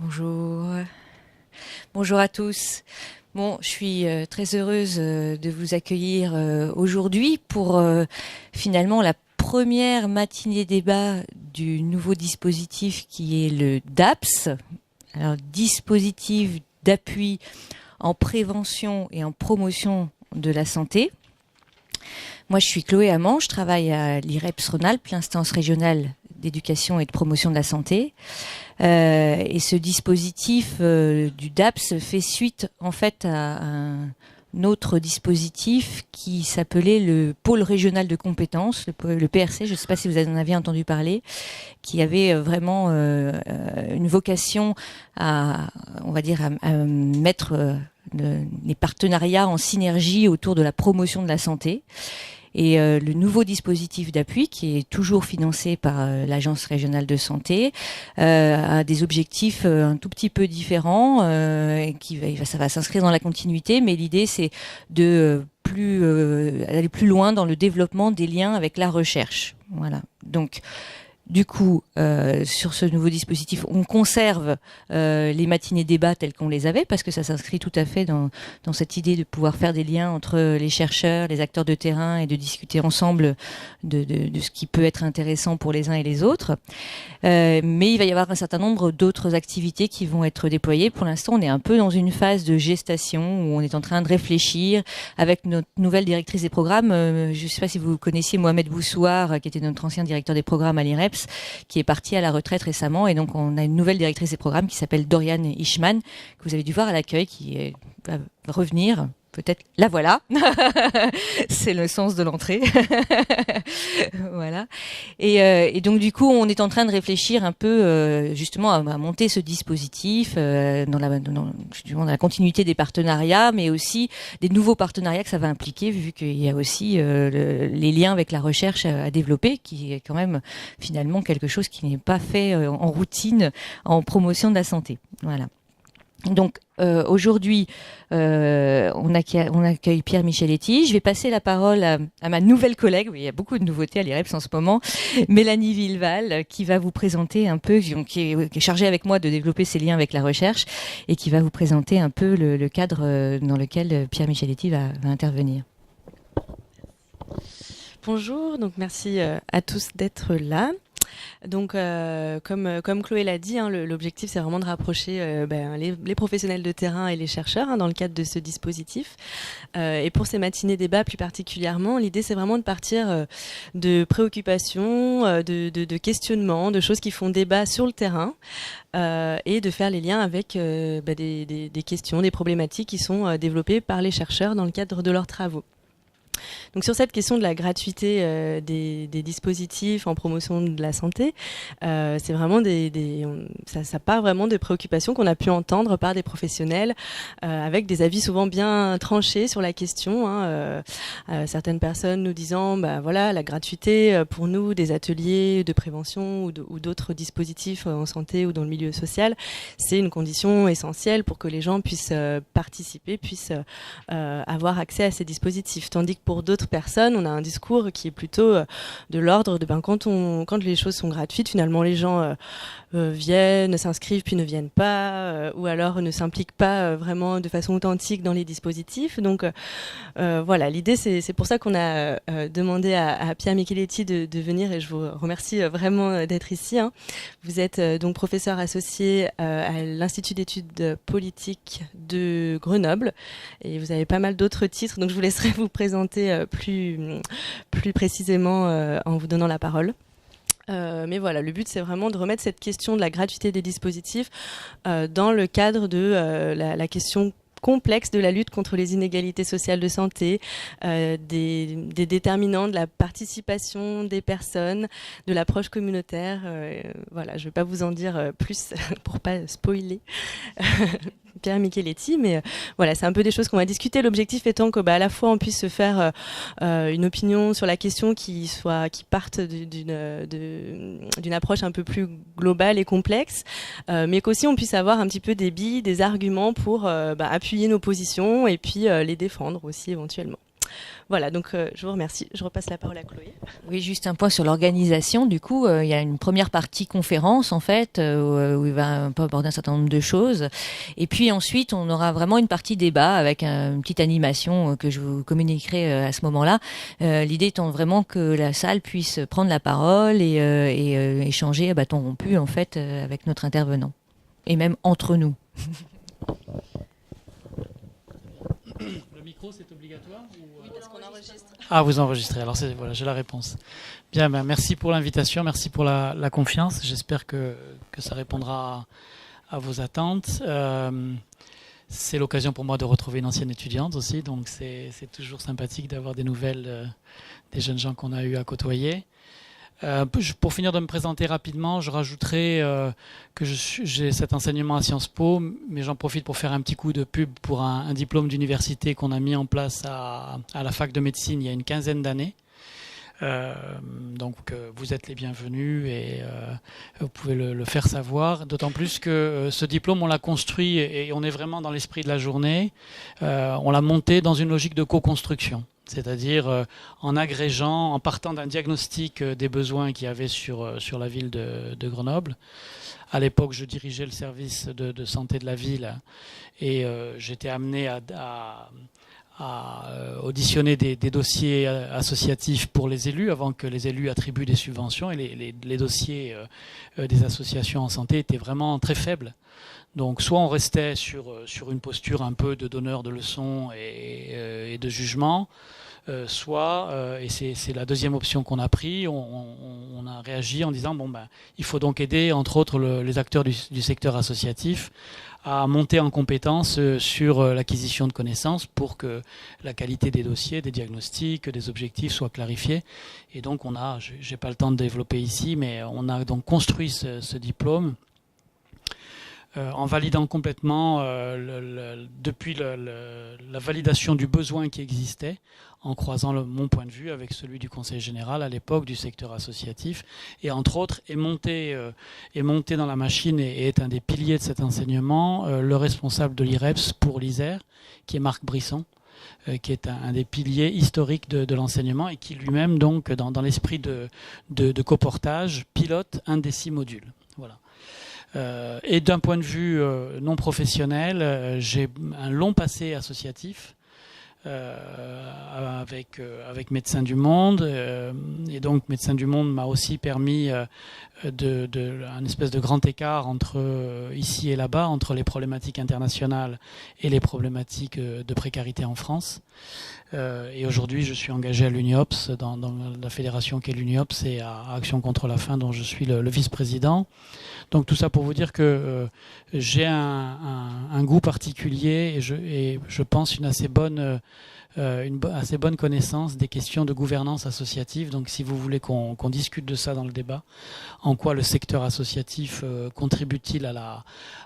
Bonjour. Bonjour à tous. Bon, je suis très heureuse de vous accueillir aujourd'hui pour finalement la première matinée débat du nouveau dispositif qui est le DAPS. Alors, dispositif d'appui en prévention et en promotion de la santé. Moi, je suis Chloé Amand, je travaille à l'IREPS Rhône-Alpes, l'instance régionale d'éducation et de promotion de la santé. Et ce dispositif du DAPS fait suite en fait à un autre dispositif qui s'appelait le pôle régional de compétences, le PRC, je ne sais pas si vous en avez entendu parler, qui avait vraiment une vocation à, on va dire, à mettre les partenariats en synergie autour de la promotion de la santé. Et le nouveau dispositif d'appui, qui est toujours financé par l'Agence régionale de santé, a des objectifs un tout petit peu différents. Ça va s'inscrire dans la continuité, mais l'idée c'est de aller plus loin dans le développement des liens avec la recherche. Voilà. Donc, du coup, sur ce nouveau dispositif, on conserve les matinées débat telles qu'on les avait, parce que ça s'inscrit tout à fait dans cette idée de pouvoir faire des liens entre les chercheurs, les acteurs de terrain et de discuter ensemble de ce qui peut être intéressant pour les uns et les autres. Mais il va y avoir un certain nombre d'autres activités qui vont être déployées. Pour l'instant, on est un peu dans une phase de gestation où on est en train de réfléchir avec notre nouvelle directrice des programmes. Je ne sais pas si vous connaissiez Mohamed Boussouar, qui était notre ancien directeur des programmes à l'IREPS, qui est parti à la retraite récemment, et donc on a une nouvelle directrice des programmes qui s'appelle Dorian Ishman, que vous avez dû voir à l'accueil, qui va revenir. Peut-être, la voilà. C'est le sens de l'entrée. Voilà. Et donc, du coup, on est en train de réfléchir un peu, justement, à monter ce dispositif dans la continuité des partenariats, mais aussi des nouveaux partenariats que ça va impliquer, vu qu'il y a aussi les liens avec la recherche à développer, qui est quand même, finalement, quelque chose qui n'est pas fait en routine en promotion de la santé. Voilà. Donc aujourd'hui, on accueille Pierre Micheletti. Je vais passer la parole à ma nouvelle collègue. Oui, il y a beaucoup de nouveautés à l'IREPS en ce moment. Mélanie Villeval, qui va vous présenter un peu, qui est chargée avec moi de développer ces liens avec la recherche, et qui va vous présenter un peu le cadre dans lequel Pierre Micheletti va intervenir. Bonjour, donc merci à tous d'être là. Donc, comme Chloé l'a dit, l'objectif c'est vraiment de rapprocher les professionnels de terrain et les chercheurs dans le cadre de ce dispositif. Et pour ces matinées débat plus particulièrement, l'idée c'est vraiment de partir de préoccupations, de questionnements, de choses qui font débat sur le terrain, et de faire les liens avec des questions, des problématiques qui sont développées par les chercheurs dans le cadre de leurs travaux. Donc sur cette question de la gratuité des dispositifs en promotion de la santé, c'est vraiment ça part vraiment de préoccupations qu'on a pu entendre par des professionnels avec des avis souvent bien tranchés sur la question. Certaines personnes nous disant, voilà, la gratuité pour nous des ateliers de prévention ou d'autres dispositifs en santé ou dans le milieu social, c'est une condition essentielle pour que les gens puissent participer, puissent avoir accès à ces dispositifs. Tandis que pour d'autres personnes, on a un discours qui est plutôt de l'ordre de quand les choses sont gratuites, finalement les gens viennent, s'inscrivent puis ne viennent pas, ou alors ne s'impliquent pas vraiment de façon authentique dans les dispositifs. Donc voilà, l'idée c'est pour ça qu'on a demandé à Pierre Micheletti de venir, et je vous remercie vraiment d'être ici. Vous êtes donc professeur associé à l'Institut d'études politiques de Grenoble, et vous avez pas mal d'autres titres, donc je vous laisserai vous présenter plus précisément en vous donnant la parole. Mais voilà, le but c'est vraiment de remettre cette question de la gratuité des dispositifs dans le cadre de la question complexe de la lutte contre les inégalités sociales de santé, des déterminants de la participation des personnes, de l'approche communautaire. Voilà, je ne vais pas vous en dire plus pour pas spoiler Pierre Micheletti, mais voilà, c'est un peu des choses qu'on va discuter. L'objectif étant que à la fois on puisse se faire une opinion sur la question qui parte d'une approche un peu plus globale et complexe, mais qu'aussi on puisse avoir un petit peu des billes, des arguments pour appuyer nos positions et puis les défendre aussi éventuellement. Voilà, donc je vous remercie. Je repasse la parole à Chloé. Oui, juste un point sur l'organisation. Du coup, il y a une première partie conférence, en fait, où il va un peu aborder un certain nombre de choses. Et puis ensuite, on aura vraiment une partie débat avec une petite animation que je vous communiquerai à ce moment-là. L'idée étant vraiment que la salle puisse prendre la parole et échanger à bâton rompu, en fait, avec notre intervenant. Et même entre nous. Le micro, c'est obligatoire ou... Oui, parce qu'on enregistre. Ah, vous enregistrez. Alors, voilà, j'ai la réponse. Bien, merci pour l'invitation, merci pour la confiance. J'espère que ça répondra à vos attentes. C'est l'occasion pour moi de retrouver une ancienne étudiante aussi, donc c'est toujours sympathique d'avoir des nouvelles des jeunes gens qu'on a eu à côtoyer. Pour finir de me présenter rapidement, je rajouterai que j'ai cet enseignement à Sciences Po, mais j'en profite pour faire un petit coup de pub pour un diplôme d'université qu'on a mis en place à la fac de médecine il y a une quinzaine d'années. Donc vous êtes les bienvenus et vous pouvez le faire savoir, d'autant plus que ce diplôme on l'a construit et on est vraiment dans l'esprit de la journée. On l'a monté dans une logique de co-construction. C'est-à-dire en agrégeant, en partant d'un diagnostic des besoins qu'il y avait sur la ville de Grenoble. À l'époque, je dirigeais le service de santé de la ville et j'étais amené à auditionner des dossiers associatifs pour les élus avant que les élus attribuent des subventions, et les dossiers des associations en santé étaient vraiment très faibles. Donc soit on restait sur une posture un peu de donneur de leçons et de jugement, soit, et c'est la deuxième option qu'on a pris, on a réagi en disant il faut donc aider entre autres les acteurs du secteur associatif à monter en compétence sur l'acquisition de connaissances pour que la qualité des dossiers, des diagnostics, des objectifs soit clarifiée. Et donc j'ai pas le temps de développer ici, mais on a donc construit ce diplôme en validant complètement depuis la validation du besoin qui existait, en croisant mon point de vue avec celui du Conseil général à l'époque du secteur associatif, et entre autres est monté dans la machine et est un des piliers de cet enseignement le responsable de l'IREPS pour l'Isère, qui est Marc Brisson, qui est un des piliers historiques de l'enseignement et qui lui-même, donc, dans l'esprit de coportage, pilote un des 6 modules. Voilà. Et d'un point de vue non professionnel, j'ai un long passé associatif avec Médecins du Monde, et donc Médecins du Monde m'a aussi permis un espèce de grand écart entre ici et là-bas, entre les problématiques internationales et les problématiques de précarité en France. Et aujourd'hui, je suis engagé à l'UNIOPS, dans la fédération qu'est l'UNIOPS, et à Action contre la faim, dont je suis le vice-président. Donc tout ça pour vous dire que j'ai un goût particulier et je pense une assez bonne connaissance des questions de gouvernance associative. Donc si vous voulez qu'on discute de ça dans le débat, en quoi le secteur associatif contribue-t-il à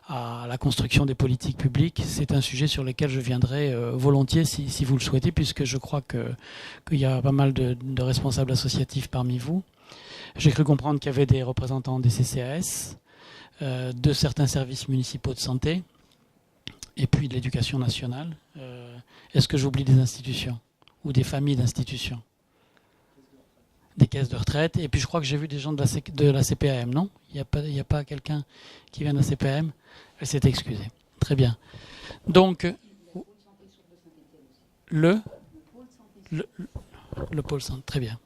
la construction des politiques publiques, c'est un sujet sur lequel je viendrai volontiers si vous le souhaitez, puisque je crois qu'il y a pas mal de responsables associatifs parmi vous. J'ai cru comprendre qu'il y avait des représentants des CCAS, de certains services municipaux de santé, et puis de l'éducation nationale. Est-ce que j'oublie des institutions ou des familles d'institutions? Des caisses de retraite. Et puis je crois que j'ai vu des gens de la CPAM, non? Il n'y a pas quelqu'un qui vient de la CPAM? Elle s'est excusée. Très bien. Donc, le pôle santé, très bien.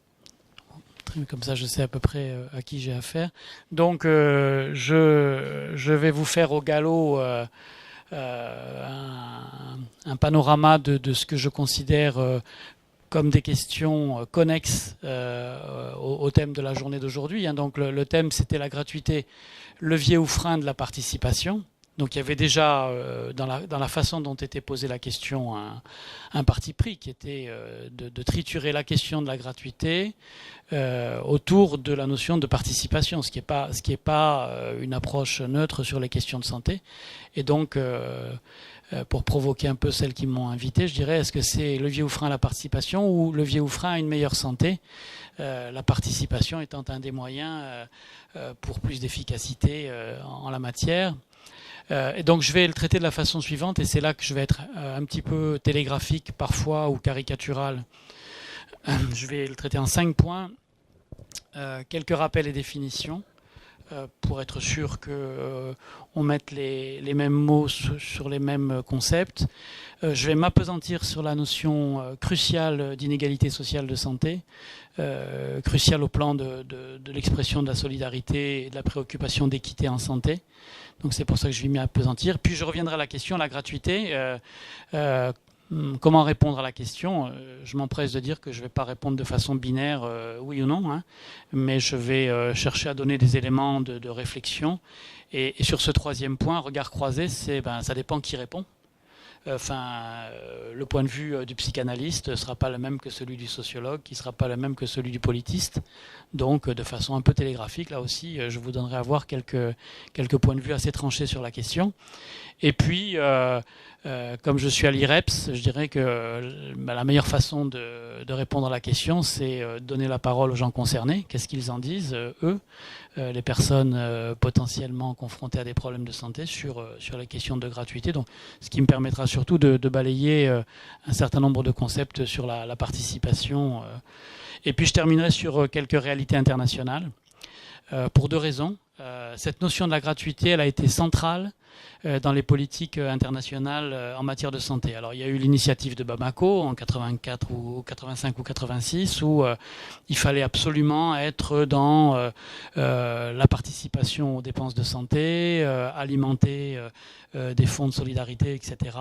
Comme ça, je sais à peu près à qui j'ai affaire. Donc, je vais vous faire au galop un panorama de ce que je considère comme des questions connexes au thème de la journée d'aujourd'hui. Donc, le thème, c'était la gratuité, levier ou frein de la participation. Donc il y avait déjà dans la façon dont était posée la question un parti pris qui était de triturer la question de la gratuité autour de la notion de participation, ce qui est pas une approche neutre sur les questions de santé. Et donc pour provoquer un peu celles qui m'ont invité, je dirais, est-ce que c'est levier ou frein à la participation ou levier ou frein à une meilleure santé, la participation étant un des moyens pour plus d'efficacité en la matière. Et donc je vais le traiter de la façon suivante, et c'est là que je vais être un petit peu télégraphique parfois ou caricatural. Je vais le traiter en 5 points, quelques rappels et définitions, pour être sûr qu'on mette les mêmes mots sur les mêmes concepts. Je vais m'appesantir sur la notion cruciale d'inégalité sociale de santé, cruciale au plan de l'expression de la solidarité et de la préoccupation d'équité en santé. Donc c'est pour ça que je vais m'y appesantir. Puis je reviendrai à la question, la gratuité. Comment répondre à la question? Je m'empresse de dire que je ne vais pas répondre de façon binaire, oui ou non, hein, mais je vais chercher à donner des éléments de réflexion. Et sur ce 3e point, regard croisé, ça dépend qui répond. Le point de vue du psychanalyste ne sera pas le même que celui du sociologue, qui ne sera pas le même que celui du politiste. Donc, de façon un peu télégraphique, là aussi, je vous donnerai à voir quelques points de vue assez tranchés sur la question. Et puis, comme je suis à l'IREPS, je dirais que la meilleure façon de répondre à la question, c'est donner la parole aux gens concernés. Qu'est-ce qu'ils en disent, eux, les personnes potentiellement confrontées à des problèmes de santé sur les questions de gratuité. Donc, ce qui me permettra surtout de balayer un certain nombre de concepts sur la participation. Et puis, je terminerai sur quelques réalités internationales. Pour 2 raisons. Cette notion de la gratuité, elle a été centrale dans les politiques internationales en matière de santé. Alors, il y a eu l'initiative de Bamako en 84 ou 85 ou 86 où il fallait absolument être dans la participation aux dépenses de santé, alimenter des fonds de solidarité, etc.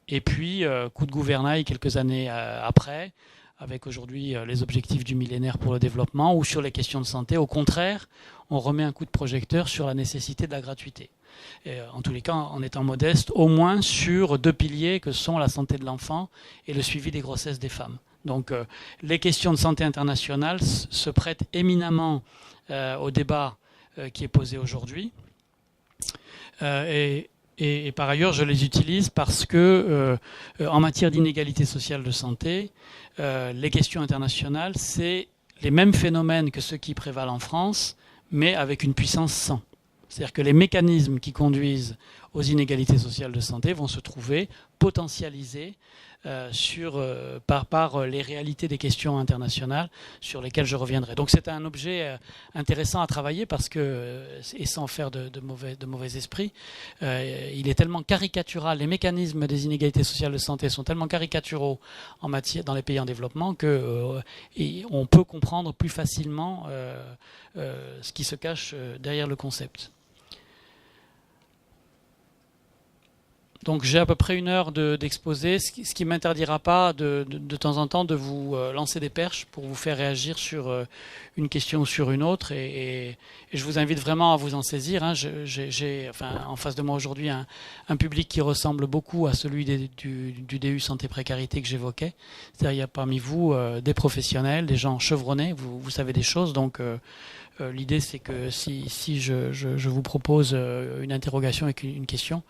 Et puis, coup de gouvernail quelques années après, avec aujourd'hui les objectifs du millénaire pour le développement, ou sur les questions de santé. Au contraire, on remet un coup de projecteur sur la nécessité de la gratuité. Et en tous les cas, en étant modeste, au moins sur 2 piliers que sont la santé de l'enfant et le suivi des grossesses des femmes. Donc les questions de santé internationale se prêtent éminemment au débat qui est posé aujourd'hui. Et par ailleurs, je les utilise parce que, en matière d'inégalité sociale de santé, les questions internationales, c'est les mêmes phénomènes que ceux qui prévalent en France, mais avec une puissance 100. C'est-à-dire que les mécanismes qui conduisent aux inégalités sociales de santé vont se trouver potentialisés par les réalités des questions internationales sur lesquelles je reviendrai. Donc c'est un objet intéressant à travailler parce que, et sans faire de mauvais esprit, il est tellement caricatural, les mécanismes des inégalités sociales de santé sont tellement caricaturaux dans les pays en développement qu'on peut comprendre plus facilement ce qui se cache derrière le concept. Donc j'ai à peu près 1 heure d'exposé, ce qui ne m'interdira pas de temps en temps de vous lancer des perches pour vous faire réagir sur une question ou sur une autre. Et je vous invite vraiment à vous en saisir. Hein. J'ai en face de moi aujourd'hui un public qui ressemble beaucoup à celui du DU Santé Précarité que j'évoquais. C'est-à-dire il y a parmi vous des professionnels, des gens chevronnés, vous savez des choses. Donc l'idée c'est que si je vous propose une interrogation avec une question,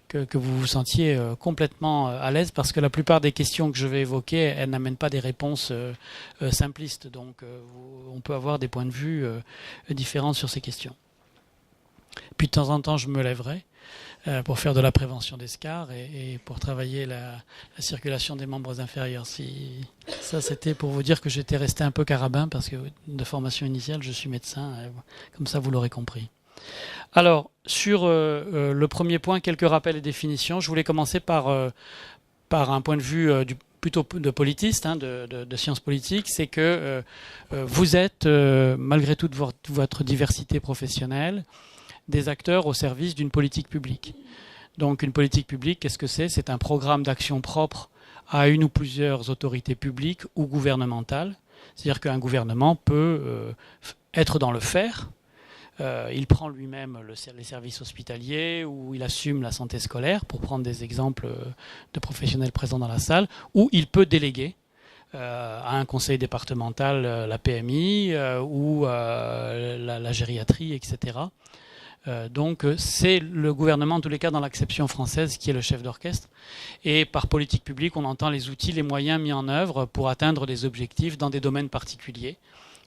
que vous vous sentiez complètement à l'aise, parce que la plupart des questions que je vais évoquer, elles n'amènent pas des réponses simplistes. Donc on peut avoir des points de vue différents sur ces questions. Puis de temps en temps, je me lèverai pour faire de la prévention d'escarres et pour travailler la circulation des membres inférieurs. Ça, c'était pour vous dire que j'étais resté un peu carabin, parce que de formation initiale, je suis médecin. Comme ça, vous l'aurez compris. Alors, sur le premier point, quelques rappels et définitions. Je voulais commencer par un point de vue plutôt de politiste, hein, de sciences politiques. C'est que vous êtes, malgré toute votre diversité professionnelle, des acteurs au service d'une politique publique. Donc une politique publique, qu'est-ce que c'est? C'est un programme d'action propre à une ou plusieurs autorités publiques ou gouvernementales. C'est-à-dire qu'un gouvernement peut être dans le faire. Il prend lui-même les services hospitaliers, ou il assume la santé scolaire, pour prendre des exemples de professionnels présents dans la salle, ou il peut déléguer à un conseil départemental la PMI ou la gériatrie, etc. Donc c'est le gouvernement, en tous les cas dans l'acception française, qui est le chef d'orchestre. Et par politique publique, on entend les outils, les moyens mis en œuvre pour atteindre des objectifs dans des domaines particuliers.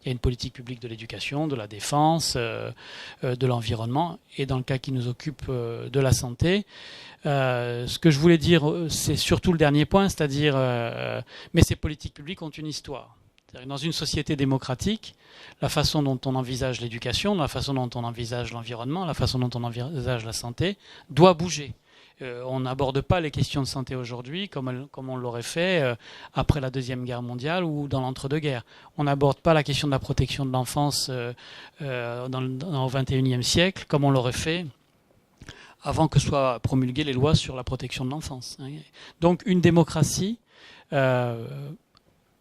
Il y a une politique publique de l'éducation, de la défense, de l'environnement, et dans le cas qui nous occupe, de la santé. Ce que je voulais dire, c'est surtout le dernier point, c'est-à-dire, mais ces politiques publiques ont une histoire. Dans une société démocratique, la façon dont on envisage l'éducation, la façon dont on envisage l'environnement, la façon dont on envisage la santé, doit bouger. On n'aborde pas les questions de santé aujourd'hui comme on l'aurait fait après la Deuxième Guerre mondiale ou dans l'entre-deux-guerres. On n'aborde pas la question de la protection de l'enfance au XXIe siècle comme on l'aurait fait avant que soient promulguées les lois sur la protection de l'enfance. Donc une démocratie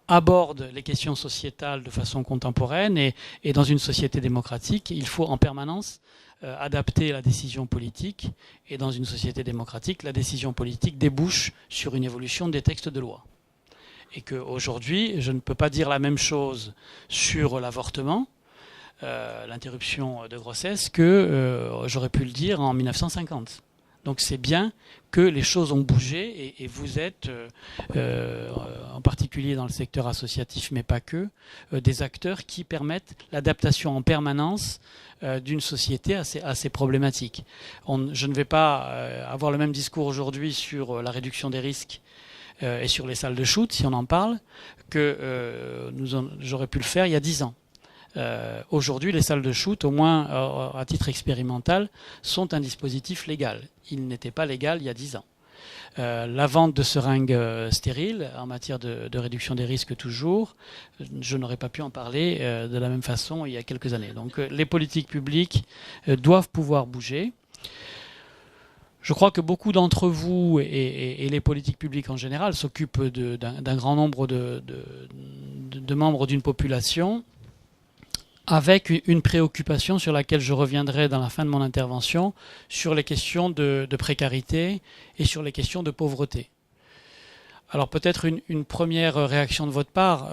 aborde les questions sociétales de façon contemporaine et dans une société démocratique, il faut en permanence adapter la décision politique, et dans une société démocratique, la décision politique débouche sur une évolution des textes de loi. Et qu'aujourd'hui, je ne peux pas dire la même chose sur l'avortement, l'interruption de grossesse, que j'aurais pu le dire en 1950. Donc c'est bien que les choses ont bougé et vous êtes, en particulier dans le secteur associatif, mais pas que, des acteurs qui permettent l'adaptation en permanence d'une société à ces problématiques. Je ne vais pas avoir le même discours aujourd'hui sur la réduction des risques et sur les salles de shoot, si on en parle, que j'aurais pu le faire il y a 10 ans. Aujourd'hui, les salles de shoot, au moins à titre expérimental, sont un dispositif légal. Il n'était pas légal il y a 10 ans. La vente de seringues stériles, en matière de réduction des risques toujours, je n'aurais pas pu en parler de la même façon il y a quelques années. Donc les politiques publiques doivent pouvoir bouger. Je crois que beaucoup d'entre vous et les politiques publiques en général s'occupent d'un grand nombre de membres d'une population, avec une préoccupation sur laquelle je reviendrai dans la fin de mon intervention, sur les questions de précarité et sur les questions de pauvreté. Alors peut-être une première réaction de votre part.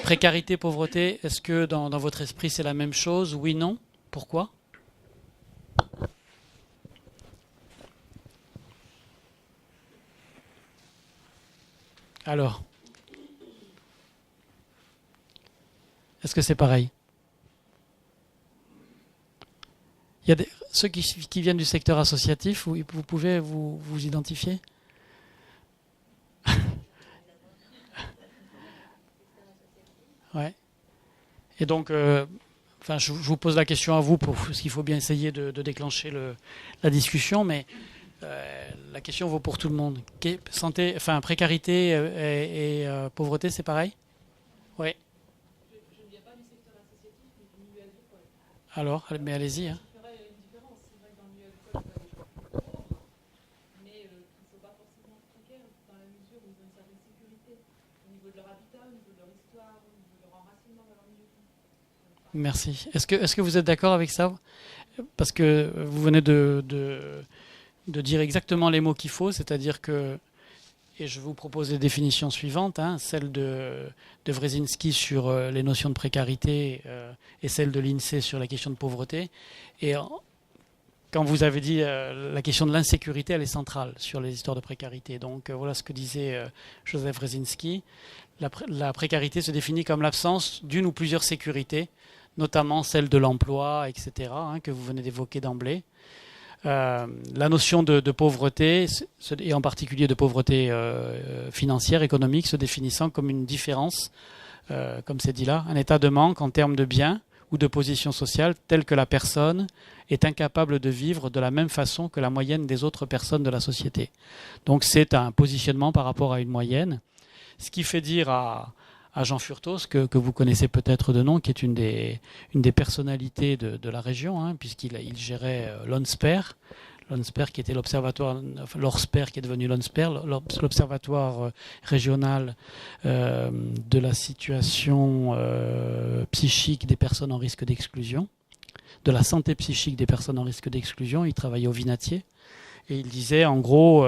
Précarité, pauvreté, est-ce que dans votre esprit c'est la même chose? Oui, non? Pourquoi? Alors, est-ce que c'est pareil? Il y a ceux qui viennent du secteur associatif, vous pouvez vous identifier? Ouais. Et donc, je vous pose la question à vous, parce qu'il faut bien essayer de déclencher la discussion, mais la question vaut pour tout le monde. Santé, précarité et pauvreté, c'est pareil? Oui. Je ne viens pas du secteur associatif, mais du milieu agricole. Alors, mais allez-y. Hein. Merci. Est-ce que vous êtes d'accord avec ça? Parce que vous venez de dire exactement les mots qu'il faut, c'est-à-dire que, et je vous propose les définitions suivantes, celle de Wresinski sur les notions de précarité et celle de l'INSEE sur la question de pauvreté. Et quand vous avez dit la question de l'insécurité, elle est centrale sur les histoires de précarité. Donc voilà ce que disait Joseph Wresinski. La précarité se définit comme l'absence d'une ou plusieurs sécurités, notamment celle de l'emploi, etc., que vous venez d'évoquer d'emblée. La notion de pauvreté, et en particulier de pauvreté financière, économique, se définissant comme une différence, comme c'est dit là, un état de manque en termes de biens ou de position sociale tel que la personne est incapable de vivre de la même façon que la moyenne des autres personnes de la société. Donc c'est un positionnement par rapport à une moyenne, ce qui fait dire à Jean Furtos, que vous connaissez peut-être de nom, qui est une des personnalités de la région, puisqu'il gérait l'ONSPER, qui était l'observatoire, l'ORSPER qui est devenu l'ONSPER, l'observatoire régional de la situation psychique des personnes en risque d'exclusion, de la santé psychique des personnes en risque d'exclusion. Il travaillait au Vinatier. Et il disait, en gros,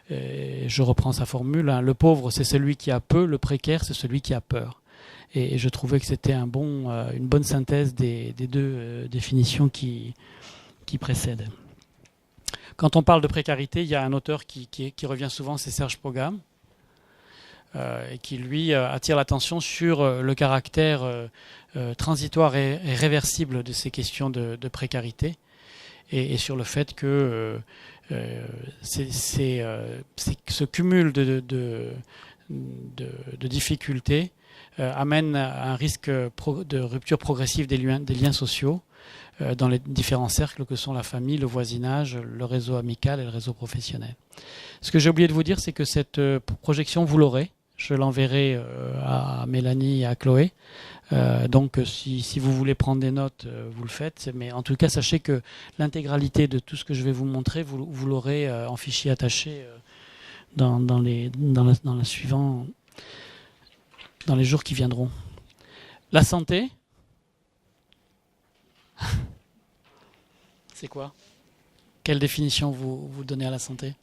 je reprends sa formule, le pauvre c'est celui qui a peu, le précaire c'est celui qui a peur. Et je trouvais que c'était une bonne synthèse des deux définitions qui précèdent. Quand on parle de précarité, il y a un auteur qui revient souvent, c'est Serge Pogam. et qui lui attire l'attention sur le caractère transitoire et réversible de ces questions de précarité et sur le fait que ce cumul de difficultés amène à un risque de rupture progressive des liens sociaux dans les différents cercles que sont la famille, le voisinage, le réseau amical et le réseau professionnel. Ce que j'ai oublié de vous dire, c'est que cette projection, vous l'aurez. Je l'enverrai à Mélanie et à Chloé. Donc si vous voulez prendre des notes, vous le faites. Mais en tout cas, sachez que l'intégralité de tout ce que je vais vous montrer, vous l'aurez en fichier attaché dans les jours qui viendront. La santé, c'est quoi? Quelle définition vous donnez à la santé?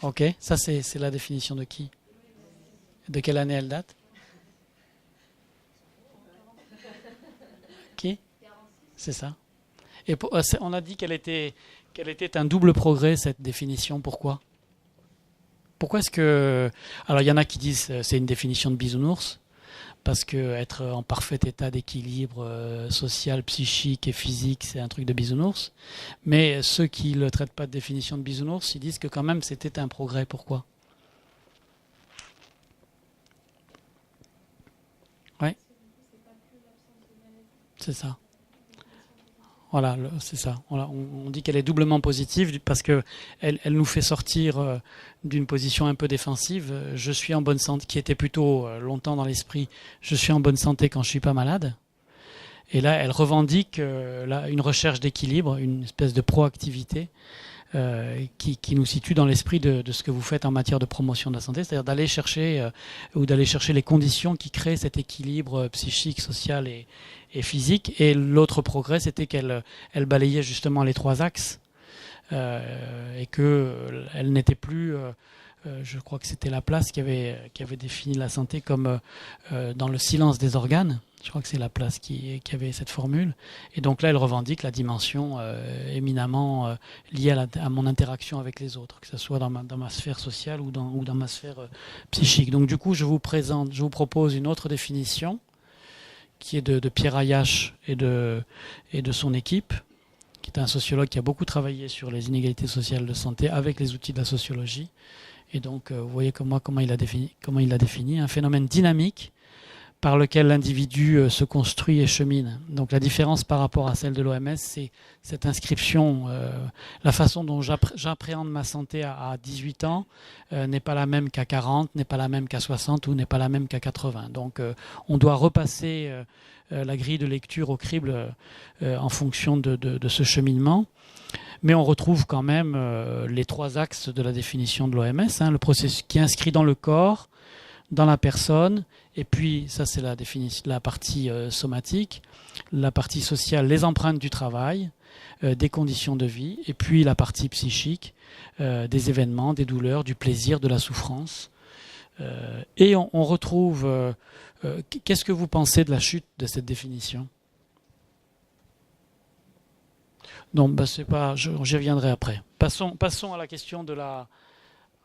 Ok, ça c'est la définition de qui? De quelle année elle date? Qui? C'est ça. Et on a dit qu'elle était un double progrès, cette définition. Pourquoi? Pourquoi est-ce que... Alors il y en a qui disent c'est une définition de bisounours, parce que être en parfait état d'équilibre social, psychique et physique, c'est un truc de bisounours. Mais ceux qui ne le traitent pas de définition de bisounours, ils disent que quand même c'était un progrès. Pourquoi? Oui, c'est ça. Voilà, c'est ça. On dit qu'elle est doublement positive parce que elle nous fait sortir d'une position un peu défensive. Je suis en bonne santé, qui était plutôt longtemps dans l'esprit. Je suis en bonne santé quand je suis pas malade. Et là, elle revendique une recherche d'équilibre, une espèce de proactivité qui nous situe dans l'esprit de ce que vous faites en matière de promotion de la santé, c'est-à-dire d'aller chercher les conditions qui créent cet équilibre psychique, social et physique. Et l'autre progrès, c'était qu'elle balayait justement les trois axes et qu'elle n'était plus... je crois que c'était Laplace qui avait défini la santé comme dans le silence des organes. Je crois que c'est Laplace qui avait cette formule. Et donc là, elle revendique la dimension éminemment liée à mon interaction avec les autres, que ce soit dans ma sphère sociale ou dans ma sphère psychique. Donc du coup, je vous propose une autre définition qui est de Pierre Ayache et de son équipe, qui est un sociologue qui a beaucoup travaillé sur les inégalités sociales de santé avec les outils de la sociologie. Et donc, vous voyez comment il l'a défini, un phénomène dynamique par lequel l'individu se construit et chemine. Donc la différence par rapport à celle de l'OMS, c'est cette inscription, la façon dont j'appréhende ma santé à 18 ans n'est pas la même qu'à 40, n'est pas la même qu'à 60 ou n'est pas la même qu'à 80. Donc on doit repasser la grille de lecture au crible en fonction de ce cheminement. Mais on retrouve quand même les trois axes de la définition de l'OMS, le processus qui est inscrit dans le corps, dans la personne, et puis ça c'est la partie somatique, la partie sociale, les empreintes du travail, des conditions de vie, et puis la partie psychique, des événements, des douleurs, du plaisir, de la souffrance. Et on retrouve... qu'est-ce que vous pensez de la chute de cette définition? Non, c'est pas. J'y reviendrai après. Passons à la question de la...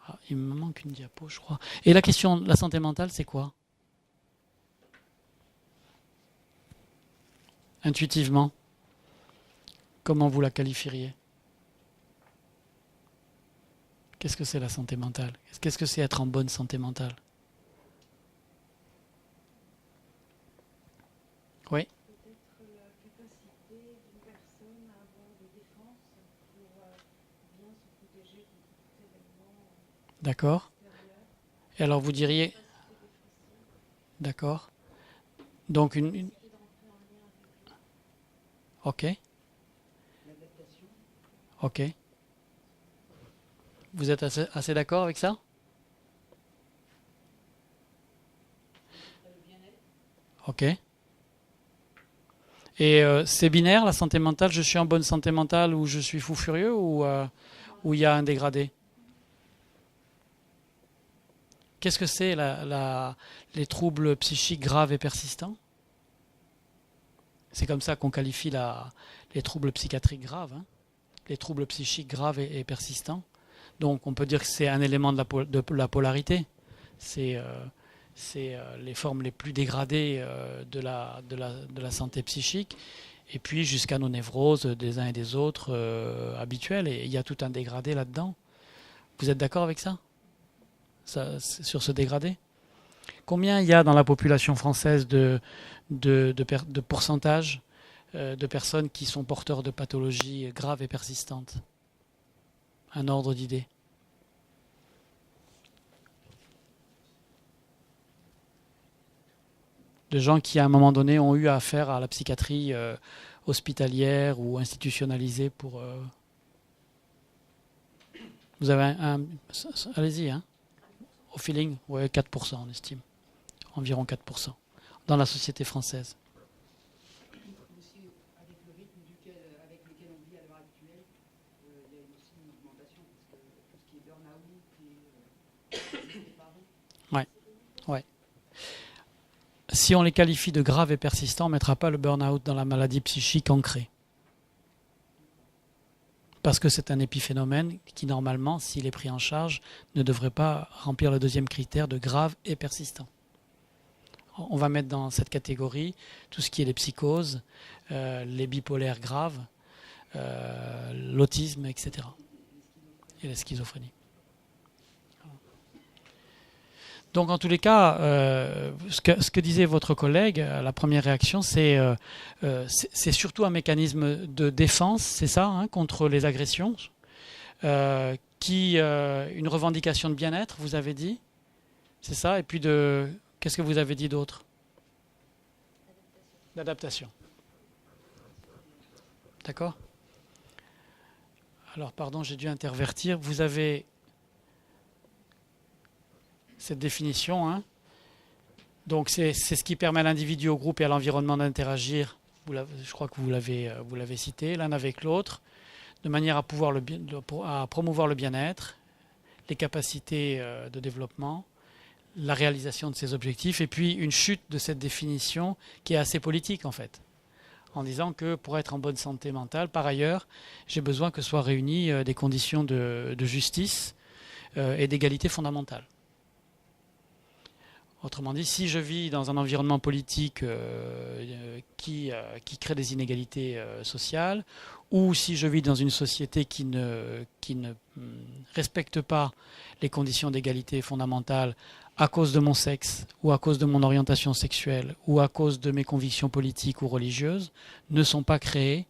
Ah, il me manque une diapo, je crois. Et la question de la santé mentale, c'est quoi? Intuitivement, comment vous la qualifieriez? Qu'est-ce que c'est la santé mentale? Qu'est-ce que c'est être en bonne santé mentale? Oui. D'accord. Et alors vous diriez... D'accord. Donc Ok. Ok. Vous êtes assez d'accord avec ça? Ok. Et c'est binaire, la santé mentale, je suis en bonne santé mentale ou je suis fou furieux ou il y a un dégradé? Qu'est-ce que c'est les troubles psychiques graves et persistants? C'est comme ça qu'on qualifie les troubles psychiatriques graves. les troubles psychiques graves et persistants. Donc on peut dire que c'est un élément de la polarité. C'est les formes les plus dégradées de la santé psychique, et puis jusqu'à nos névroses des uns et des autres habituelles. Et il y a tout un dégradé là-dedans. Vous êtes d'accord avec ça, sur ce dégradé? Combien il y a dans la population française de pourcentage de personnes qui sont porteurs de pathologies graves et persistantes? Un ordre d'idée. De gens qui, à un moment donné, ont eu affaire à la psychiatrie hospitalière ou institutionnalisée pour... Vous avez allez-y, hein. Au feeling, ouais, 4%, on estime. Environ 4% dans la société française. Aussi, avec le rythme avec lequel on vit à l'heure actuelle, il y a aussi une augmentation, parce que tout ce qui est burn-out et Ouais. Si on les qualifie de graves et persistants, on ne mettra pas le burn-out dans la maladie psychique ancrée. Parce que c'est un épiphénomène qui, normalement, s'il est pris en charge, ne devrait pas remplir le deuxième critère de grave et persistant. On va mettre dans cette catégorie tout ce qui est les psychoses, les bipolaires graves, l'autisme, etc. Et la schizophrénie. Donc en tous les cas, ce que disait votre collègue, la première réaction, c'est surtout un mécanisme de défense, c'est ça, hein, contre les agressions, une revendication de bien-être, vous avez dit, c'est ça, et puis qu'est-ce que vous avez dit d'autre? D'adaptation. D'accord? Alors pardon, j'ai dû intervertir, vous avez... cette définition, hein. Donc c'est ce qui permet à l'individu, au groupe et à l'environnement d'interagir. Je crois que vous l'avez cité, l'un avec l'autre, de manière à promouvoir le bien-être, les capacités de développement, la réalisation de ses objectifs, et puis une chute de cette définition qui est assez politique en fait, en disant que pour être en bonne santé mentale, par ailleurs, j'ai besoin que soient réunies des conditions de justice et d'égalité fondamentale. Autrement dit, si je vis dans un environnement politique qui crée des inégalités sociales, ou si je vis dans une société qui ne respecte pas les conditions d'égalité fondamentale à cause de mon sexe, ou à cause de mon orientation sexuelle, ou à cause de mes convictions politiques ou religieuses, ne sont pas créées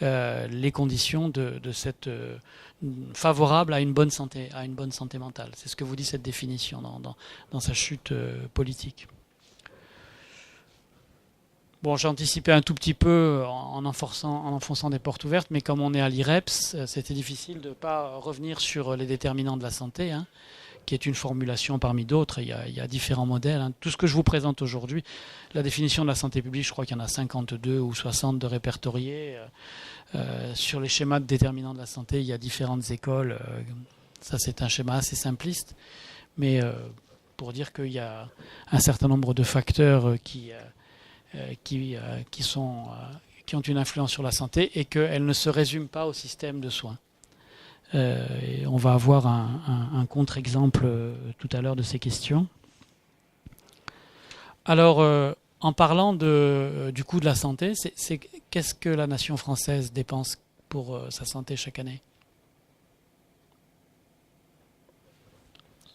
les conditions de cette favorable à une bonne santé mentale. C'est ce que vous dit cette définition dans sa chute politique. Bon, j'ai anticipé un tout petit peu en enfonçant des portes ouvertes, mais comme on est à l'IREPS, c'était difficile de ne pas revenir sur les déterminants de la santé, hein, qui est une formulation parmi d'autres. Il y a différents modèles, hein. Tout ce que je vous présente aujourd'hui, la définition de la santé publique, je crois qu'il y en a 52 ou 60 de répertoriés. Sur les schémas de déterminants de la santé, il y a différentes écoles. Ça, c'est un schéma assez simpliste, mais pour dire qu'il y a un certain nombre de facteurs qui ont une influence sur la santé et qu'elle ne se résume pas au système de soins. Et on va avoir un contre-exemple tout à l'heure de ces questions. Alors, en parlant du coût de la santé, qu'est-ce que la nation française dépense pour sa santé chaque année?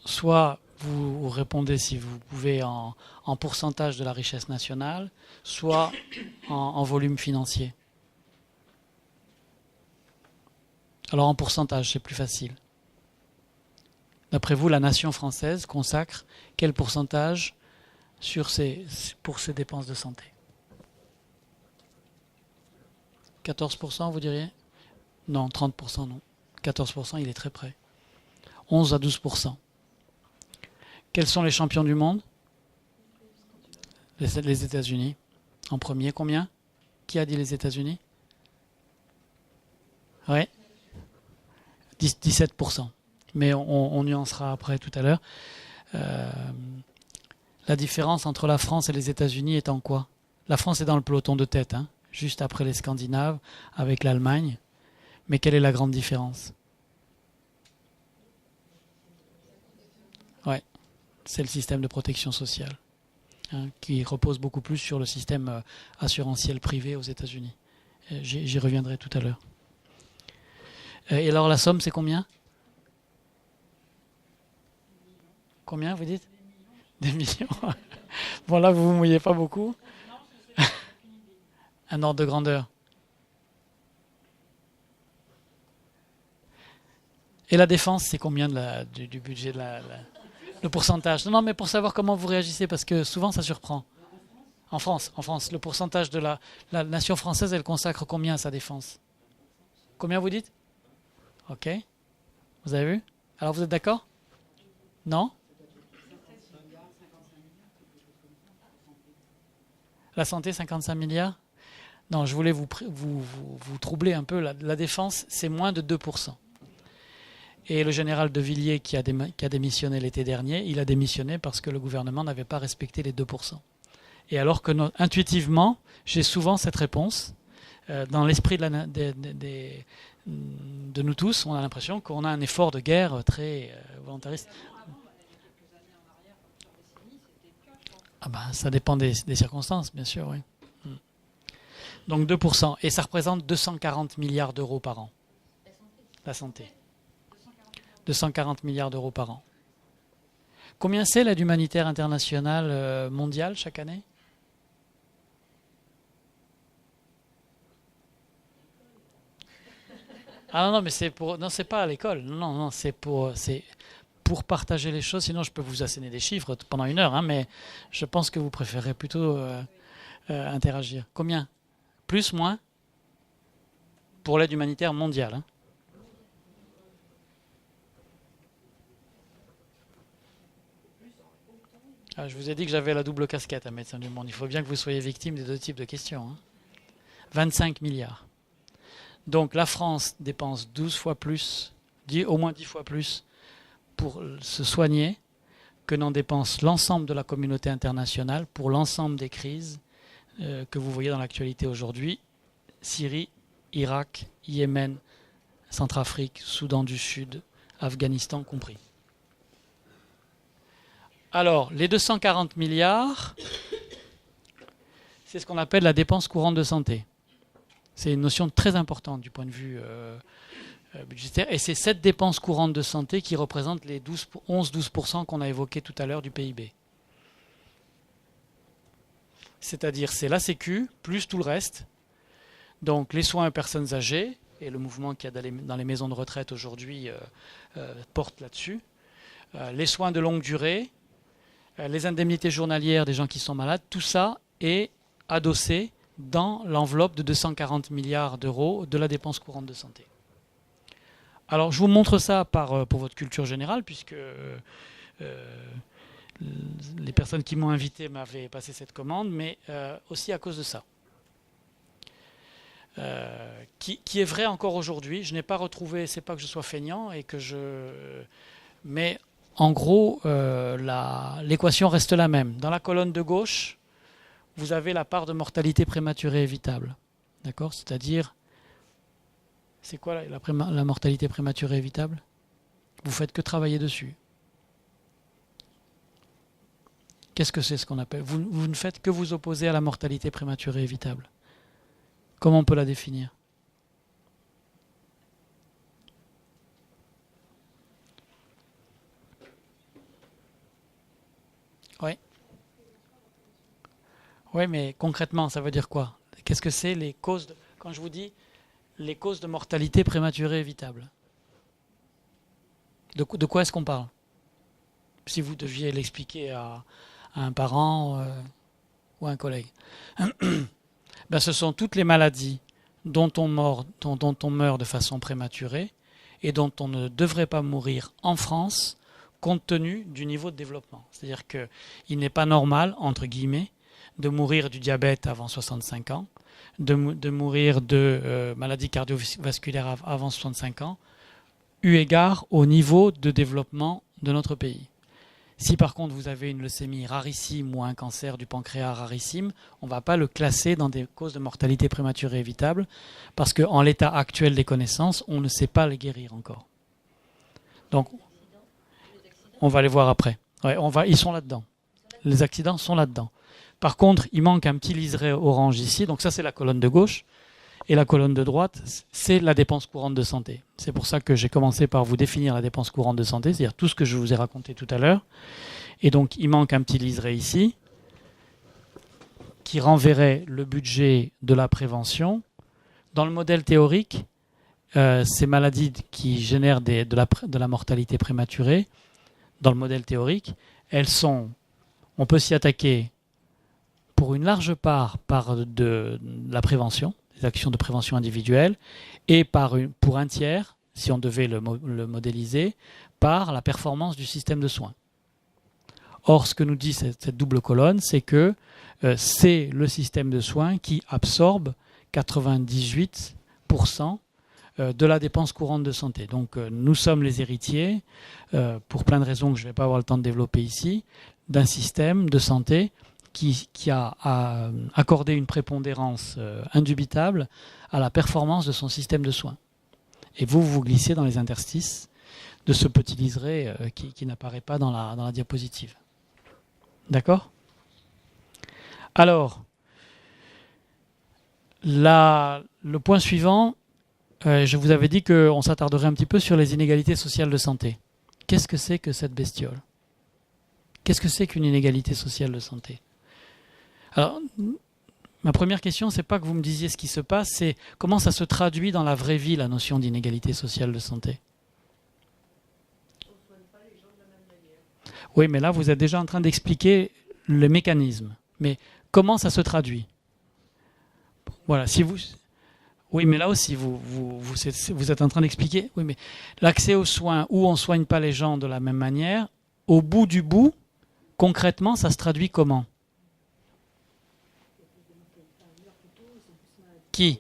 Soit vous répondez, si vous pouvez, en pourcentage de la richesse nationale, soit en volume financier. Alors en pourcentage, c'est plus facile. D'après vous, la nation française consacre quel pourcentage pour ses dépenses de santé? 14%, vous diriez? Non, 30%, non. 14%, il est très près. 11 à 12%. Quels sont les champions du monde? Les États-Unis. En premier, combien? Qui a dit les États-Unis? Oui. 17%. Mais on nuancera après tout à l'heure. La différence entre la France et les États-Unis est en quoi? La France est dans le peloton de tête, hein, juste après les Scandinaves, avec l'Allemagne. Mais quelle est la grande différence? Ouais, c'est le système de protection sociale, hein, qui repose beaucoup plus sur le système assurantiel privé aux États-Unis. J'y reviendrai tout à l'heure. Et alors la somme, c'est combien? Combien, vous dites? Des millions. Bon, là, vous ne vous mouillez pas beaucoup. Un ordre de grandeur. Et la défense, c'est combien du budget le pourcentage? Non, mais pour savoir comment vous réagissez, parce que souvent, ça surprend. En France, le pourcentage de la nation française, elle consacre combien à sa défense? Combien vous dites? Ok. Vous avez vu? Alors, vous êtes d'accord? Non? La santé, 55 milliards? Non, je voulais vous troubler un peu. La défense, c'est moins de 2%. Et le général de Villiers, qui a démissionné l'été dernier, il a démissionné parce que le gouvernement n'avait pas respecté les 2%. Et alors que intuitivement, j'ai souvent cette réponse, dans l'esprit de nous tous, on a l'impression qu'on a un effort de guerre très volontariste. Ah ben, ça dépend des circonstances, bien sûr, oui. Donc 2%. Et ça représente 240 milliards d'euros par an. La santé. 240 milliards d'euros par an. Combien c'est l'aide humanitaire internationale mondiale chaque année? Ah non, mais c'est pour. Non, c'est pas à l'école. Non, c'est pour partager les choses. Sinon, je peux vous asséner des chiffres pendant 1 heure, hein, mais je pense que vous préférez plutôt interagir. Combien? Plus, moins? Pour l'aide humanitaire mondiale. Hein. Ah, je vous ai dit que j'avais la double casquette à Médecins du Monde. Il faut bien que vous soyez victime des 2 types de questions. Hein. 25 milliards. Donc la France dépense 12 fois plus, au moins 10 fois plus, pour se soigner que n'en dépense l'ensemble de la communauté internationale pour l'ensemble des crises que vous voyez dans l'actualité aujourd'hui. Syrie, Irak, Yémen, Centrafrique, Soudan du Sud, Afghanistan compris. Alors, les 240 milliards, c'est ce qu'on appelle la dépense courante de santé. C'est une notion très importante du point de vue budgétaire. Et c'est cette dépense courante de santé qui représente les 11-12% qu'on a évoqués tout à l'heure du PIB. C'est-à-dire, c'est la Sécu plus tout le reste. Donc, les soins aux personnes âgées, et le mouvement qu'il y a dans les maisons de retraite aujourd'hui porte là-dessus. Les soins de longue durée, les indemnités journalières des gens qui sont malades, tout ça est adossé dans l'enveloppe de 240 milliards d'euros de la dépense courante de santé. Alors, je vous montre ça pour votre culture générale, puisque les personnes qui m'ont invité m'avaient passé cette commande, mais aussi à cause de ça. Qui est vrai encore aujourd'hui. Je n'ai pas retrouvé, c'est pas que je sois feignant, mais en gros, l'équation reste la même. Dans la colonne de gauche, vous avez la part de mortalité prématurée évitable. D'accord? C'est-à-dire, c'est quoi la mortalité prématurée évitable? Vous faites que travailler dessus. Qu'est-ce que c'est ce qu'on appelle? Vous ne faites que vous opposer à la mortalité prématurée évitable. Comment on peut la définir? Oui. Oui, mais concrètement, ça veut dire quoi? Qu'est-ce que c'est les causes quand je vous dis les causes de mortalité prématurée évitable? De quoi est-ce qu'on parle? Si vous deviez l'expliquer à un parent ou à un collègue. Ben, ce sont toutes les maladies dont on meurt de façon prématurée et dont on ne devrait pas mourir en France compte tenu du niveau de développement. C'est-à-dire qu'il n'est pas normal, entre guillemets, de mourir du diabète avant 65 ans, de mourir de maladies cardiovasculaires avant 65 ans, eu égard au niveau de développement de notre pays. Si par contre vous avez une leucémie rarissime ou un cancer du pancréas rarissime, on ne va pas le classer dans des causes de mortalité prématurée évitable parce qu'en l'état actuel des connaissances, on ne sait pas les guérir encore. Donc, on va les voir après. Ouais, ils sont là-dedans. Les accidents sont là-dedans. Par contre, il manque un petit liseré orange ici. Donc ça, c'est la colonne de gauche. Et la colonne de droite, c'est la dépense courante de santé. C'est pour ça que j'ai commencé par vous définir la dépense courante de santé, c'est-à-dire tout ce que je vous ai raconté tout à l'heure. Et donc, il manque un petit liseré ici qui renverrait le budget de la prévention. Dans le modèle théorique, ces maladies qui génèrent de la mortalité prématurée, dans le modèle théorique, on peut s'y attaquer pour une large part par de la prévention, des actions de prévention individuelle, et pour un tiers, si on devait le modéliser, par la performance du système de soins. Or, ce que nous dit cette double colonne, c'est que c'est le système de soins qui absorbe 98% de la dépense courante de santé. Donc, nous sommes les héritiers, pour plein de raisons que je ne vais pas avoir le temps de développer ici, d'un système de santé qui a accordé une prépondérance indubitable à la performance de son système de soins. Et vous glissez dans les interstices de ce petit liseré qui n'apparaît pas dans la diapositive. D'accord ? Alors, le point suivant, je vous avais dit qu'on s'attarderait un petit peu sur les inégalités sociales de santé. Qu'est-ce que c'est que cette bestiole ? Qu'est-ce que c'est qu'une inégalité sociale de santé ? Alors, ma première question, c'est pas que vous me disiez ce qui se passe, c'est comment ça se traduit dans la vraie vie, la notion d'inégalité sociale de santé. Oui, mais là, vous êtes déjà en train d'expliquer le mécanisme. Mais comment ça se traduit ? Voilà, si vous... Oui, mais là aussi, vous êtes en train d'expliquer. Oui, mais l'accès aux soins où on ne soigne pas les gens de la même manière, au bout du bout, concrètement, ça se traduit comment ? Qui ?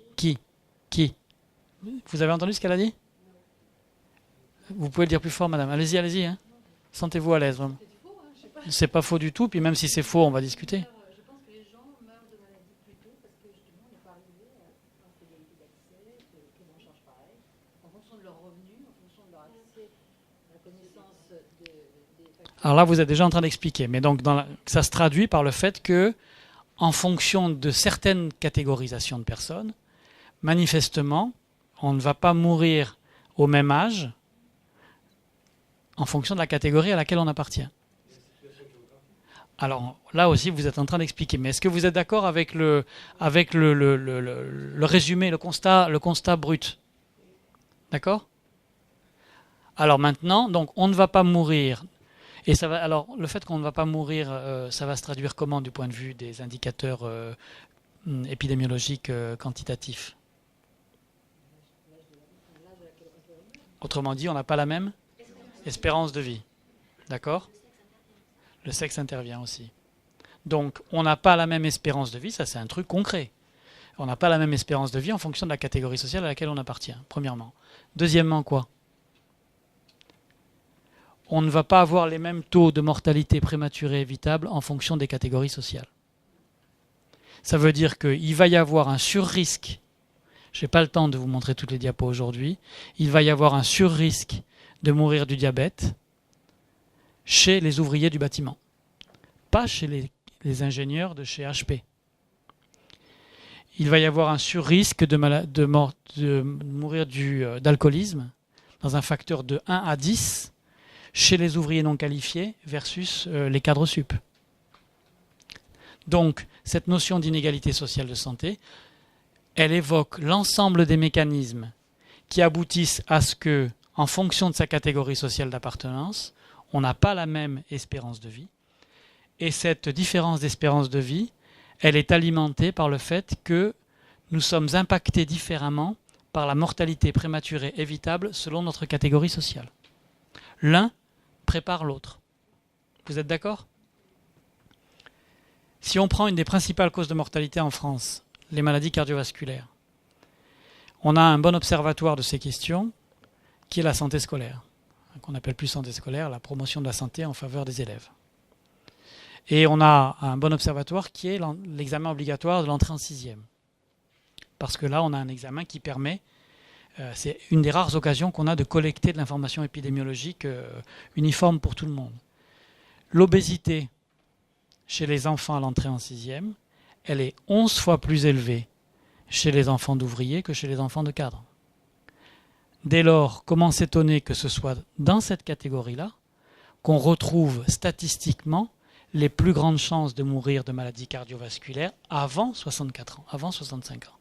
Vous avez entendu ce qu'elle a dit ? Vous pouvez le dire plus fort, madame. Allez-y. Hein. Sentez-vous à l'aise, vraiment. C'est pas faux du tout, puis même si c'est faux, on va discuter. Je pense que les gens meurent de maladies plus tôt parce que justement on n'est pas arrivé à l'égalité d'accès, de prise en charge pareil, en fonction de leurs revenus, en fonction de leur accès à la connaissance des facteurs. Alors là, vous êtes déjà en train d'expliquer, mais donc ça se traduit par le fait que, en fonction de certaines catégorisations de personnes, manifestement, on ne va pas mourir au même âge en fonction de la catégorie à laquelle on appartient. Alors là aussi, vous êtes en train d'expliquer. Mais est-ce que vous êtes d'accord avec le résumé, le constat brut ? D'accord ? Alors maintenant, donc on ne va pas mourir. Et ça va. Alors le fait qu'on ne va pas mourir, ça va se traduire comment du point de vue des indicateurs épidémiologiques quantitatifs ? Autrement dit, on n'a pas la même espérance de vie. D'accord ? Le sexe intervient aussi. Donc, on n'a pas la même espérance de vie, ça c'est un truc concret. On n'a pas la même espérance de vie en fonction de la catégorie sociale à laquelle on appartient, premièrement. Deuxièmement, quoi ? On ne va pas avoir les mêmes taux de mortalité prématurée évitable en fonction des catégories sociales. Ça veut dire qu'il va y avoir un surrisque. Je n'ai pas le temps de vous montrer toutes les diapos aujourd'hui. Il va y avoir un surrisque de mourir du diabète chez les ouvriers du bâtiment, pas chez les ingénieurs de chez HP. Il va y avoir un surrisque de mourir d'alcoolisme dans un facteur de 1 à 10 chez les ouvriers non qualifiés versus les cadres sup. Donc, cette notion d'inégalité sociale de santé, elle évoque l'ensemble des mécanismes qui aboutissent à ce que, en fonction de sa catégorie sociale d'appartenance, on n'a pas la même espérance de vie. Et cette différence d'espérance de vie, elle est alimentée par le fait que nous sommes impactés différemment par la mortalité prématurée évitable selon notre catégorie sociale. L'un prépare l'autre. Vous êtes d'accord ? Si on prend une des principales causes de mortalité en France, les maladies cardiovasculaires, on a un bon observatoire de ces questions qui est la santé scolaire. qu'on appelle plus santé scolaire, la promotion de la santé en faveur des élèves. Et on a un bon observatoire qui est l'examen obligatoire de l'entrée en 6e. Parce que là, on a un examen qui permet, c'est une des rares occasions qu'on a de collecter de l'information épidémiologique uniforme pour tout le monde. L'obésité chez les enfants à l'entrée en 6e, elle est 11 fois plus élevée chez les enfants d'ouvriers que chez les enfants de cadres. Dès lors, comment s'étonner que ce soit dans cette catégorie-là qu'on retrouve statistiquement les plus grandes chances de mourir de maladies cardiovasculaires avant 64 ans, avant 65 ans.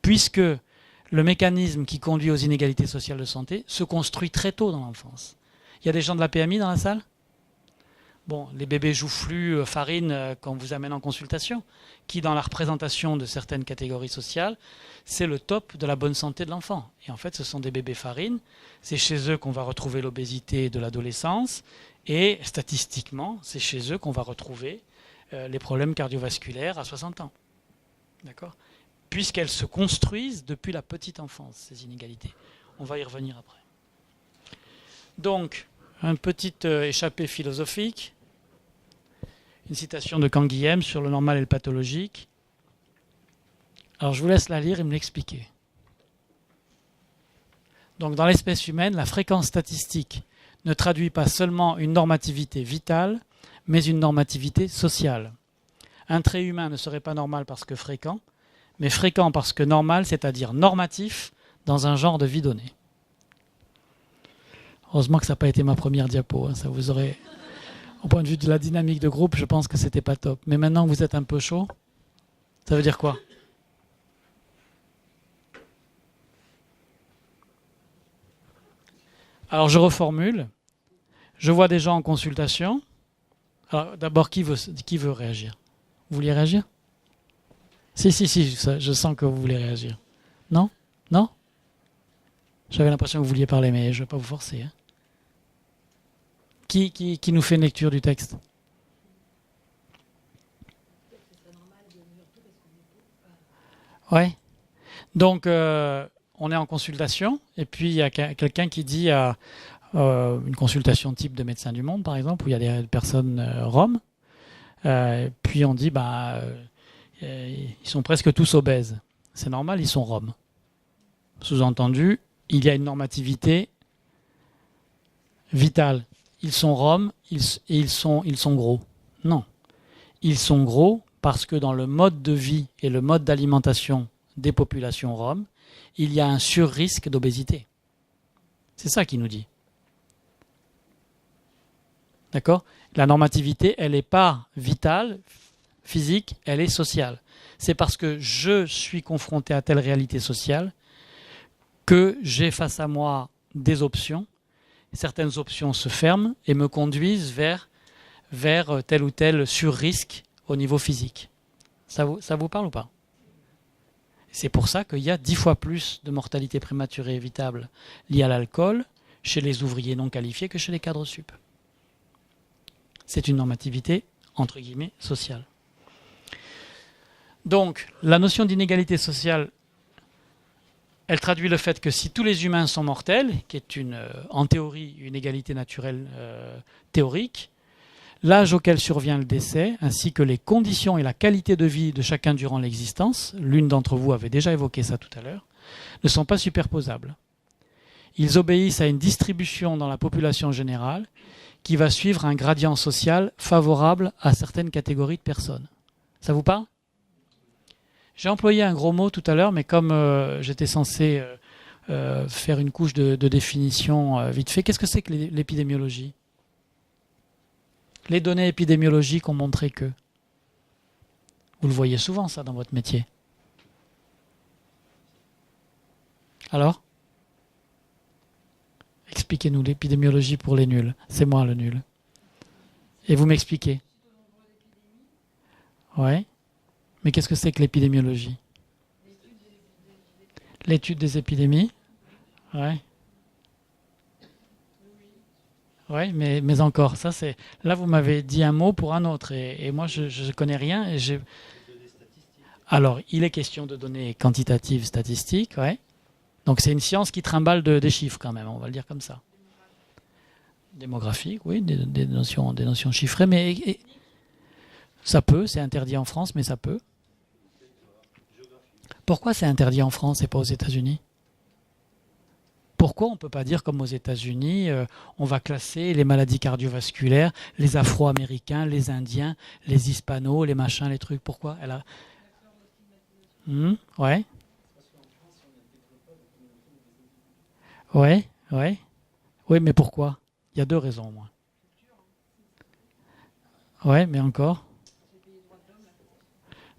Puisque le mécanisme qui conduit aux inégalités sociales de santé se construit très tôt dans l'enfance. Il y a des gens de la PMI dans la salle ? Bon, les bébés joufflus, farine, qu'on vous amène en consultation, qui dans la représentation de certaines catégories sociales, c'est le top de la bonne santé de l'enfant. Et en fait, ce sont des bébés farine. C'est chez eux qu'on va retrouver l'obésité de l'adolescence. Et statistiquement, c'est chez eux qu'on va retrouver les problèmes cardiovasculaires à 60 ans. D'accord ? Puisqu'elles se construisent depuis la petite enfance, ces inégalités. On va y revenir après. Donc, un petit échappée philosophique, une citation de Canguilhem sur le normal et le pathologique. Alors, je vous laisse la lire et me l'expliquer. Donc, dans l'espèce humaine, la fréquence statistique ne traduit pas seulement une normativité vitale, mais une normativité sociale. Un trait humain ne serait pas normal parce que fréquent, mais fréquent parce que normal, c'est-à-dire normatif, dans un genre de vie donné. Heureusement que ça n'a pas été ma première diapo. Hein. Ça vous aurait, au point de vue de la dynamique de groupe, je pense que c'était pas top. Mais maintenant que vous êtes un peu chaud, ça veut dire quoi ? Alors je reformule. Je vois des gens en consultation. Alors d'abord, qui veut réagir ? Vous vouliez réagir ? Si, je sens que vous voulez réagir. Non ? Non ? J'avais l'impression que vous vouliez parler, mais je ne vais pas vous forcer. Hein. Qui nous fait une lecture du texte ? Ouais. Donc, on est en consultation, et puis il y a quelqu'un qui dit à une consultation type de Médecins du Monde, par exemple, où il y a des personnes roms, puis on dit, ils sont presque tous obèses. C'est normal, ils sont roms. Sous-entendu, il y a une normativité vitale. Ils sont roms et ils sont gros. Non. Ils sont gros parce que dans le mode de vie et le mode d'alimentation des populations roms, il y a un surrisque d'obésité. C'est ça qu'il nous dit. D'accord ? La normativité, elle n'est pas vitale, physique, elle est sociale. C'est parce que je suis confronté à telle réalité sociale que j'ai face à moi des options. Certaines options se ferment et me conduisent vers tel ou tel surrisque au niveau physique. Ça vous parle ou pas ? C'est pour ça qu'il y a 10 fois plus de mortalité prématurée évitable liée à l'alcool chez les ouvriers non qualifiés que chez les cadres sup. C'est une normativité, entre guillemets, sociale. Donc, la notion d'inégalité sociale, elle traduit le fait que si tous les humains sont mortels, qui est en théorie une égalité naturelle théorique, l'âge auquel survient le décès, ainsi que les conditions et la qualité de vie de chacun durant l'existence, l'une d'entre vous avait déjà évoqué ça tout à l'heure, ne sont pas superposables. Ils obéissent à une distribution dans la population générale qui va suivre un gradient social favorable à certaines catégories de personnes. Ça vous parle ? J'ai employé un gros mot tout à l'heure, mais comme j'étais censé faire une couche de définition vite fait, qu'est-ce que c'est que l'épidémiologie ? Les données épidémiologiques ont montré que. Vous le voyez souvent, ça, dans votre métier. Alors ? Expliquez-nous l'épidémiologie pour les nuls. C'est moi le nul. Et vous m'expliquez. Ouais. Mais qu'est-ce que c'est que l'épidémiologie ? L'étude des épidémies. Ouais. Oui, mais encore, ça c'est. Là, vous m'avez dit un mot pour un autre, et moi, je ne connais rien. Alors, il est question de données quantitatives, statistiques, ouais. Donc, c'est une science qui trimballe des chiffres quand même, on va le dire comme ça. Démographique, oui, des notions chiffrées, mais ça peut, c'est interdit en France, mais ça peut. Pourquoi c'est interdit en France et pas aux États-Unis? Pourquoi on ne peut pas dire comme aux États-Unis, on va classer les maladies cardiovasculaires, les Afro-Américains, les Indiens, les Hispanos, les machins, les trucs? Pourquoi elle a... Ouais. Ouais, ouais. Oui, mais pourquoi? Il y a deux raisons, moi. Ouais, mais encore.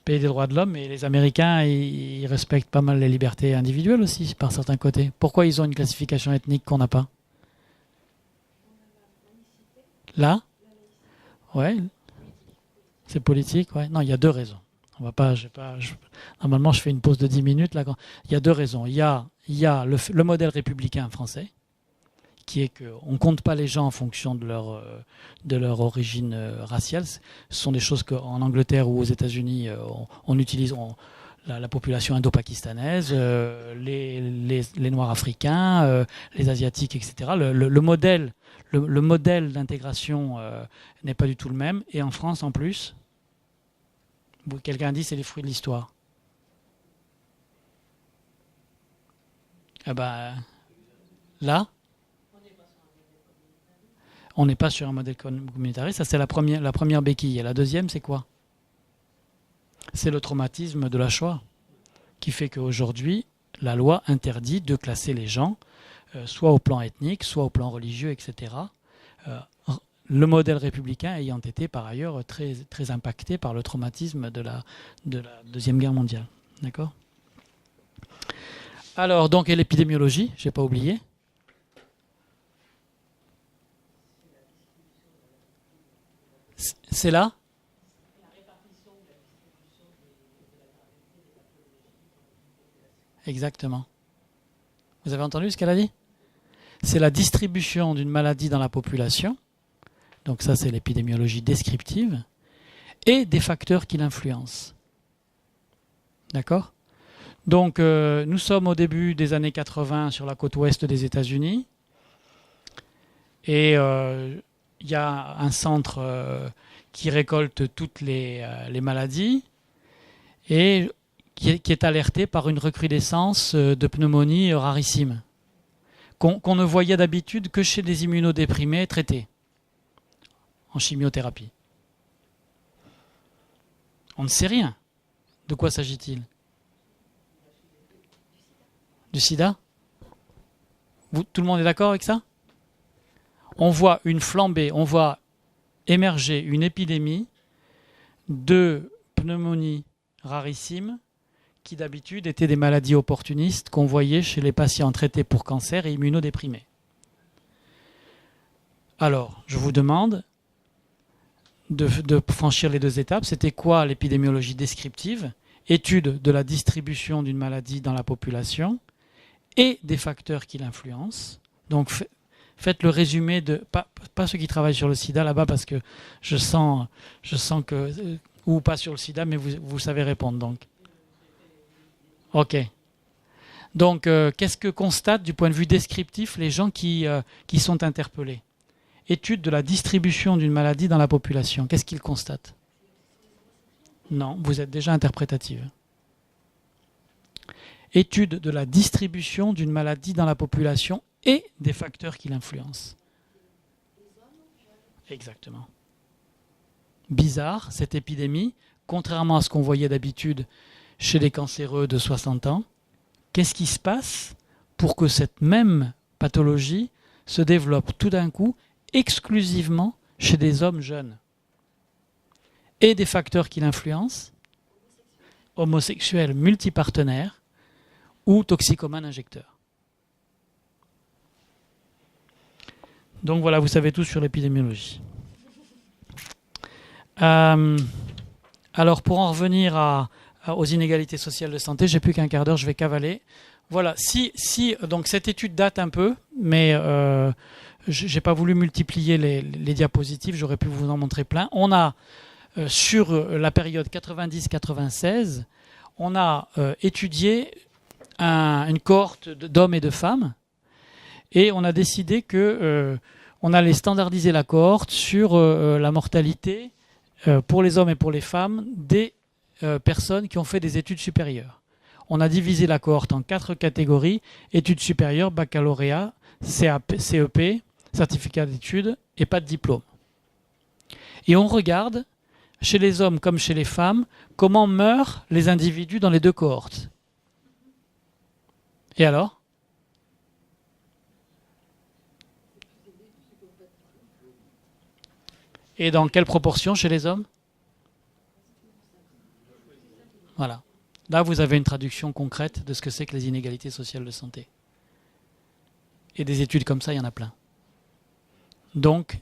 Pays des droits de l'homme, mais les Américains, ils respectent pas mal les libertés individuelles aussi, par certains côtés. Pourquoi ils ont une classification ethnique qu'on n'a pas? Là? Ouais. C'est politique, ouais. Non, il y a deux raisons. On va pas, normalement, je fais une pause de 10 minutes. Là, il y a deux raisons. Il y a le modèle républicain français, qui est qu'on ne compte pas les gens en fonction de leur origine raciale. Ce sont des choses qu'en Angleterre ou aux États-Unis, on utilise la population indo-pakistanaise, les Noirs africains, les Asiatiques, etc. Le modèle d'intégration n'est pas du tout le même. Et en France, en plus, quelqu'un dit c'est les fruits de l'histoire. Eh ben, là, on n'est pas sur un modèle communautariste. Ça, c'est la première béquille. Et la deuxième, c'est quoi? C'est le traumatisme de la Shoah, qui fait qu'aujourd'hui, la loi interdit de classer les gens, soit au plan ethnique, soit au plan religieux, etc. Le modèle républicain ayant été, par ailleurs, très, très impacté par le traumatisme de la Deuxième Guerre mondiale. D'accord? Alors, donc, et l'épidémiologie, je n'ai pas oublié. C'est là? Exactement. Vous avez entendu ce qu'elle a dit? C'est la distribution d'une maladie dans la population, donc ça c'est l'épidémiologie descriptive, et des facteurs qui l'influencent. D'accord? Donc nous sommes au début des années 80 sur la côte ouest des États-Unis, et il y a un centre qui récolte toutes les maladies et qui est alerté par une recrudescence de pneumonie rarissime qu'on ne voyait d'habitude que chez des immunodéprimés traités en chimiothérapie. On ne sait rien. De quoi s'agit-il? Du sida? Tout le monde est d'accord avec ça? On voit une flambée, on voit émerger une épidémie de pneumonie rarissime qui d'habitude étaient des maladies opportunistes qu'on voyait chez les patients traités pour cancer et immunodéprimés. Alors, je vous demande de franchir les deux étapes. C'était quoi l'épidémiologie descriptive? Étude de la distribution d'une maladie dans la population et des facteurs qui l'influencent. Donc, faites le résumé de... Pas ceux qui travaillent sur le sida là-bas, parce que je sens que... Ou pas sur le sida, mais vous savez répondre, donc. Ok. Donc, qu'est-ce que constatent du point de vue descriptif les gens qui sont interpellés? Étude de la distribution d'une maladie dans la population. Qu'est-ce qu'ils constatent? Non, vous êtes déjà interprétative. Étude de la distribution d'une maladie dans la population et des facteurs qui l'influencent. Exactement. Bizarre, cette épidémie, contrairement à ce qu'on voyait d'habitude chez les cancéreux de 60 ans, qu'est-ce qui se passe pour que cette même pathologie se développe tout d'un coup exclusivement chez des hommes jeunes? Et des facteurs qui l'influencent, homosexuels multipartenaires ou toxicomanes injecteurs. Donc voilà, vous savez tout sur l'épidémiologie. Alors pour en revenir aux inégalités sociales de santé, j'ai plus qu'un quart d'heure, je vais cavaler. Voilà, donc cette étude date un peu, mais j'ai pas voulu multiplier les diapositives, j'aurais pu vous en montrer plein. On a sur la période 90-96, on a étudié une cohorte d'hommes et de femmes, et on a décidé que on allait standardiser la cohorte sur la mortalité pour les hommes et pour les femmes des personnes qui ont fait des études supérieures. On a divisé la cohorte en 4 catégories: études supérieures, baccalauréat, CEP, certificat d'études et pas de diplôme. Et on regarde, chez les hommes comme chez les femmes, comment meurent les individus dans les 2 cohortes. Et alors ? Et dans quelle proportion chez les hommes ? Voilà. Là, vous avez une traduction concrète de ce que c'est que les inégalités sociales de santé. Et des études comme ça, il y en a plein. Donc,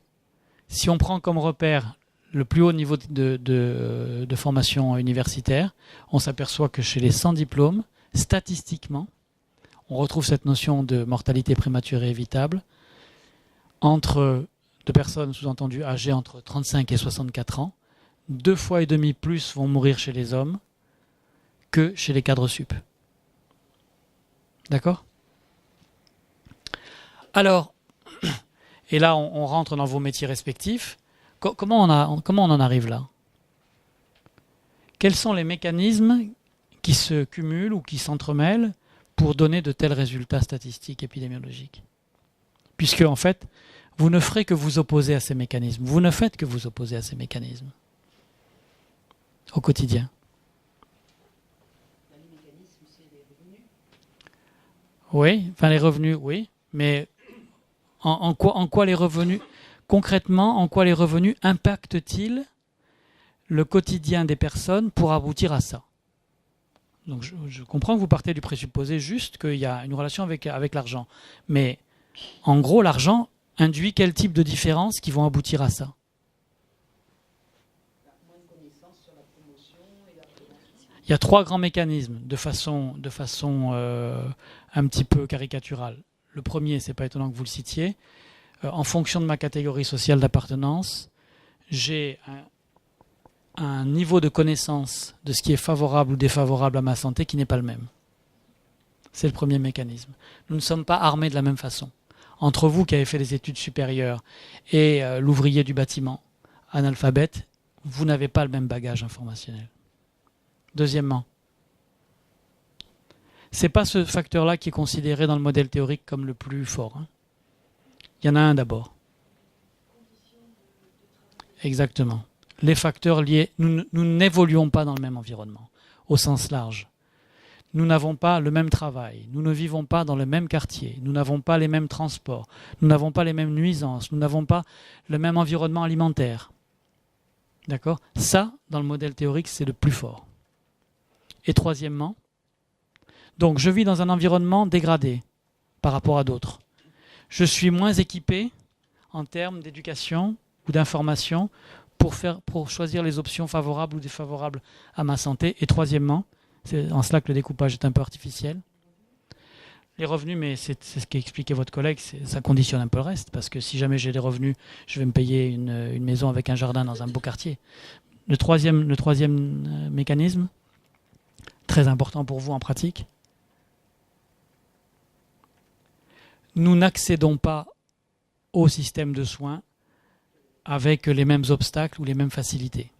si on prend comme repère le plus haut niveau de formation universitaire, on s'aperçoit que chez les sans diplôme, statistiquement, on retrouve cette notion de mortalité prématurée évitable de personnes sous-entendues âgées entre 35 et 64 ans. 2,5 fois plus vont mourir chez les hommes que chez les cadres sup. D'accord ? Alors, et là on rentre dans vos métiers respectifs. Comment on en arrive là ? Quels sont les mécanismes qui se cumulent ou qui s'entremêlent pour donner de tels résultats statistiques épidémiologiques ? Puisque, en fait, vous ne ferez que vous opposer à ces mécanismes. Vous ne faites que vous opposer à ces mécanismes au quotidien. Les mécanismes, c'est les revenus. Oui, enfin les revenus, oui, mais en quoi les revenus, concrètement, en quoi les revenus impactent-ils le quotidien des personnes pour aboutir à ça ? Donc je comprends que vous partez du présupposé juste qu'il y a une relation avec l'argent, mais en gros, l'argent induit quel type de différences qui vont aboutir à ça ? Moins de connaissances sur la promotion et la prévention. Il y a 3 grands mécanismes de façon un petit peu caricaturale. Le premier, c'est pas étonnant que vous le citiez, en fonction de ma catégorie sociale d'appartenance, j'ai un niveau de connaissance de ce qui est favorable ou défavorable à ma santé qui n'est pas le même. C'est le premier mécanisme. Nous ne sommes pas armés de la même façon. Entre vous qui avez fait des études supérieures et l'ouvrier du bâtiment, analphabète, vous n'avez pas le même bagage informationnel. Deuxièmement, c'est pas ce facteur-là qui est considéré dans le modèle théorique comme le plus fort. Hein. Il y en a un d'abord. Exactement. Les facteurs liés, nous n'évoluons pas dans le même environnement, au sens large. Nous n'avons pas le même travail, nous ne vivons pas dans le même quartier, nous n'avons pas les mêmes transports, nous n'avons pas les mêmes nuisances, nous n'avons pas le même environnement alimentaire. D'accord ? Ça, dans le modèle théorique, c'est le plus fort. Et troisièmement, donc je vis dans un environnement dégradé par rapport à d'autres. Je suis moins équipé en termes d'éducation ou d'information pour choisir les options favorables ou défavorables à ma santé. Et troisièmement, c'est en cela que le découpage est un peu artificiel. Les revenus, mais c'est ce qu'expliquait votre collègue, ça conditionne un peu le reste, parce que si jamais j'ai des revenus, je vais me payer une maison avec un jardin dans un beau quartier. Le troisième mécanisme, très important pour vous en pratique, nous n'accédons pas au système de soins avec les mêmes obstacles ou les mêmes facilités.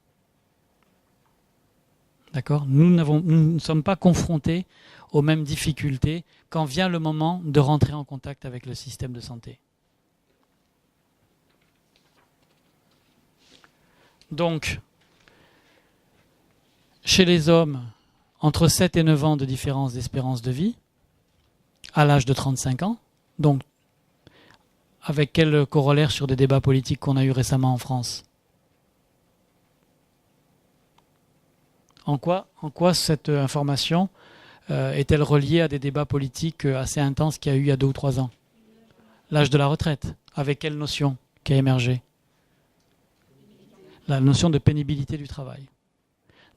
D'accord ? Nous ne sommes pas confrontés aux mêmes difficultés quand vient le moment de rentrer en contact avec le système de santé. Donc, chez les hommes, entre 7 et 9 ans de différence d'espérance de vie, à l'âge de 35 ans, donc avec quel corollaire sur des débats politiques qu'on a eu récemment en France ? En quoi cette information est-elle reliée à des débats politiques assez intenses qu'il y a eu il y a 2 ou 3 ans ? L'âge de la retraite, avec quelle notion qui a émergé ? La notion de pénibilité du travail.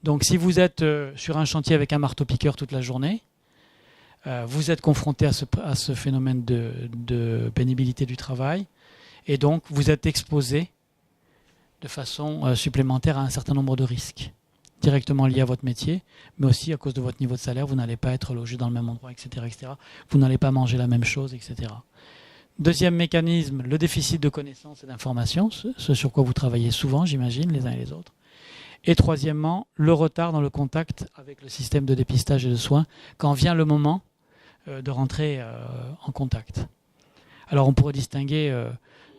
Donc si vous êtes sur un chantier avec un marteau-piqueur toute la journée, vous êtes confronté à ce phénomène de pénibilité du travail, et donc vous êtes exposé de façon supplémentaire à un certain nombre de risques, directement liés à votre métier, mais aussi à cause de votre niveau de salaire, vous n'allez pas être logé dans le même endroit, etc., etc. Vous n'allez pas manger la même chose, etc. Deuxième mécanisme, le déficit de connaissances et d'informations, ce sur quoi vous travaillez souvent, j'imagine, les uns et les autres. Et troisièmement, le retard dans le contact avec le système de dépistage et de soins quand vient le moment de rentrer en contact. Alors on pourrait distinguer,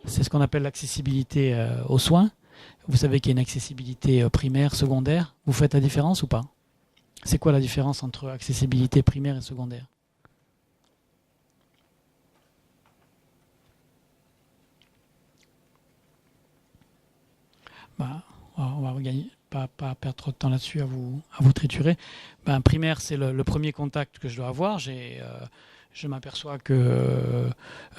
c'est ce qu'on appelle l'accessibilité aux soins. Vous savez qu'il y a une accessibilité primaire, secondaire. Vous faites la différence ou pas? C'est quoi la différence entre accessibilité primaire et secondaire? On va gagner, pas perdre trop de temps là-dessus à vous triturer. Primaire, c'est le premier contact que je dois avoir. Je m'aperçois que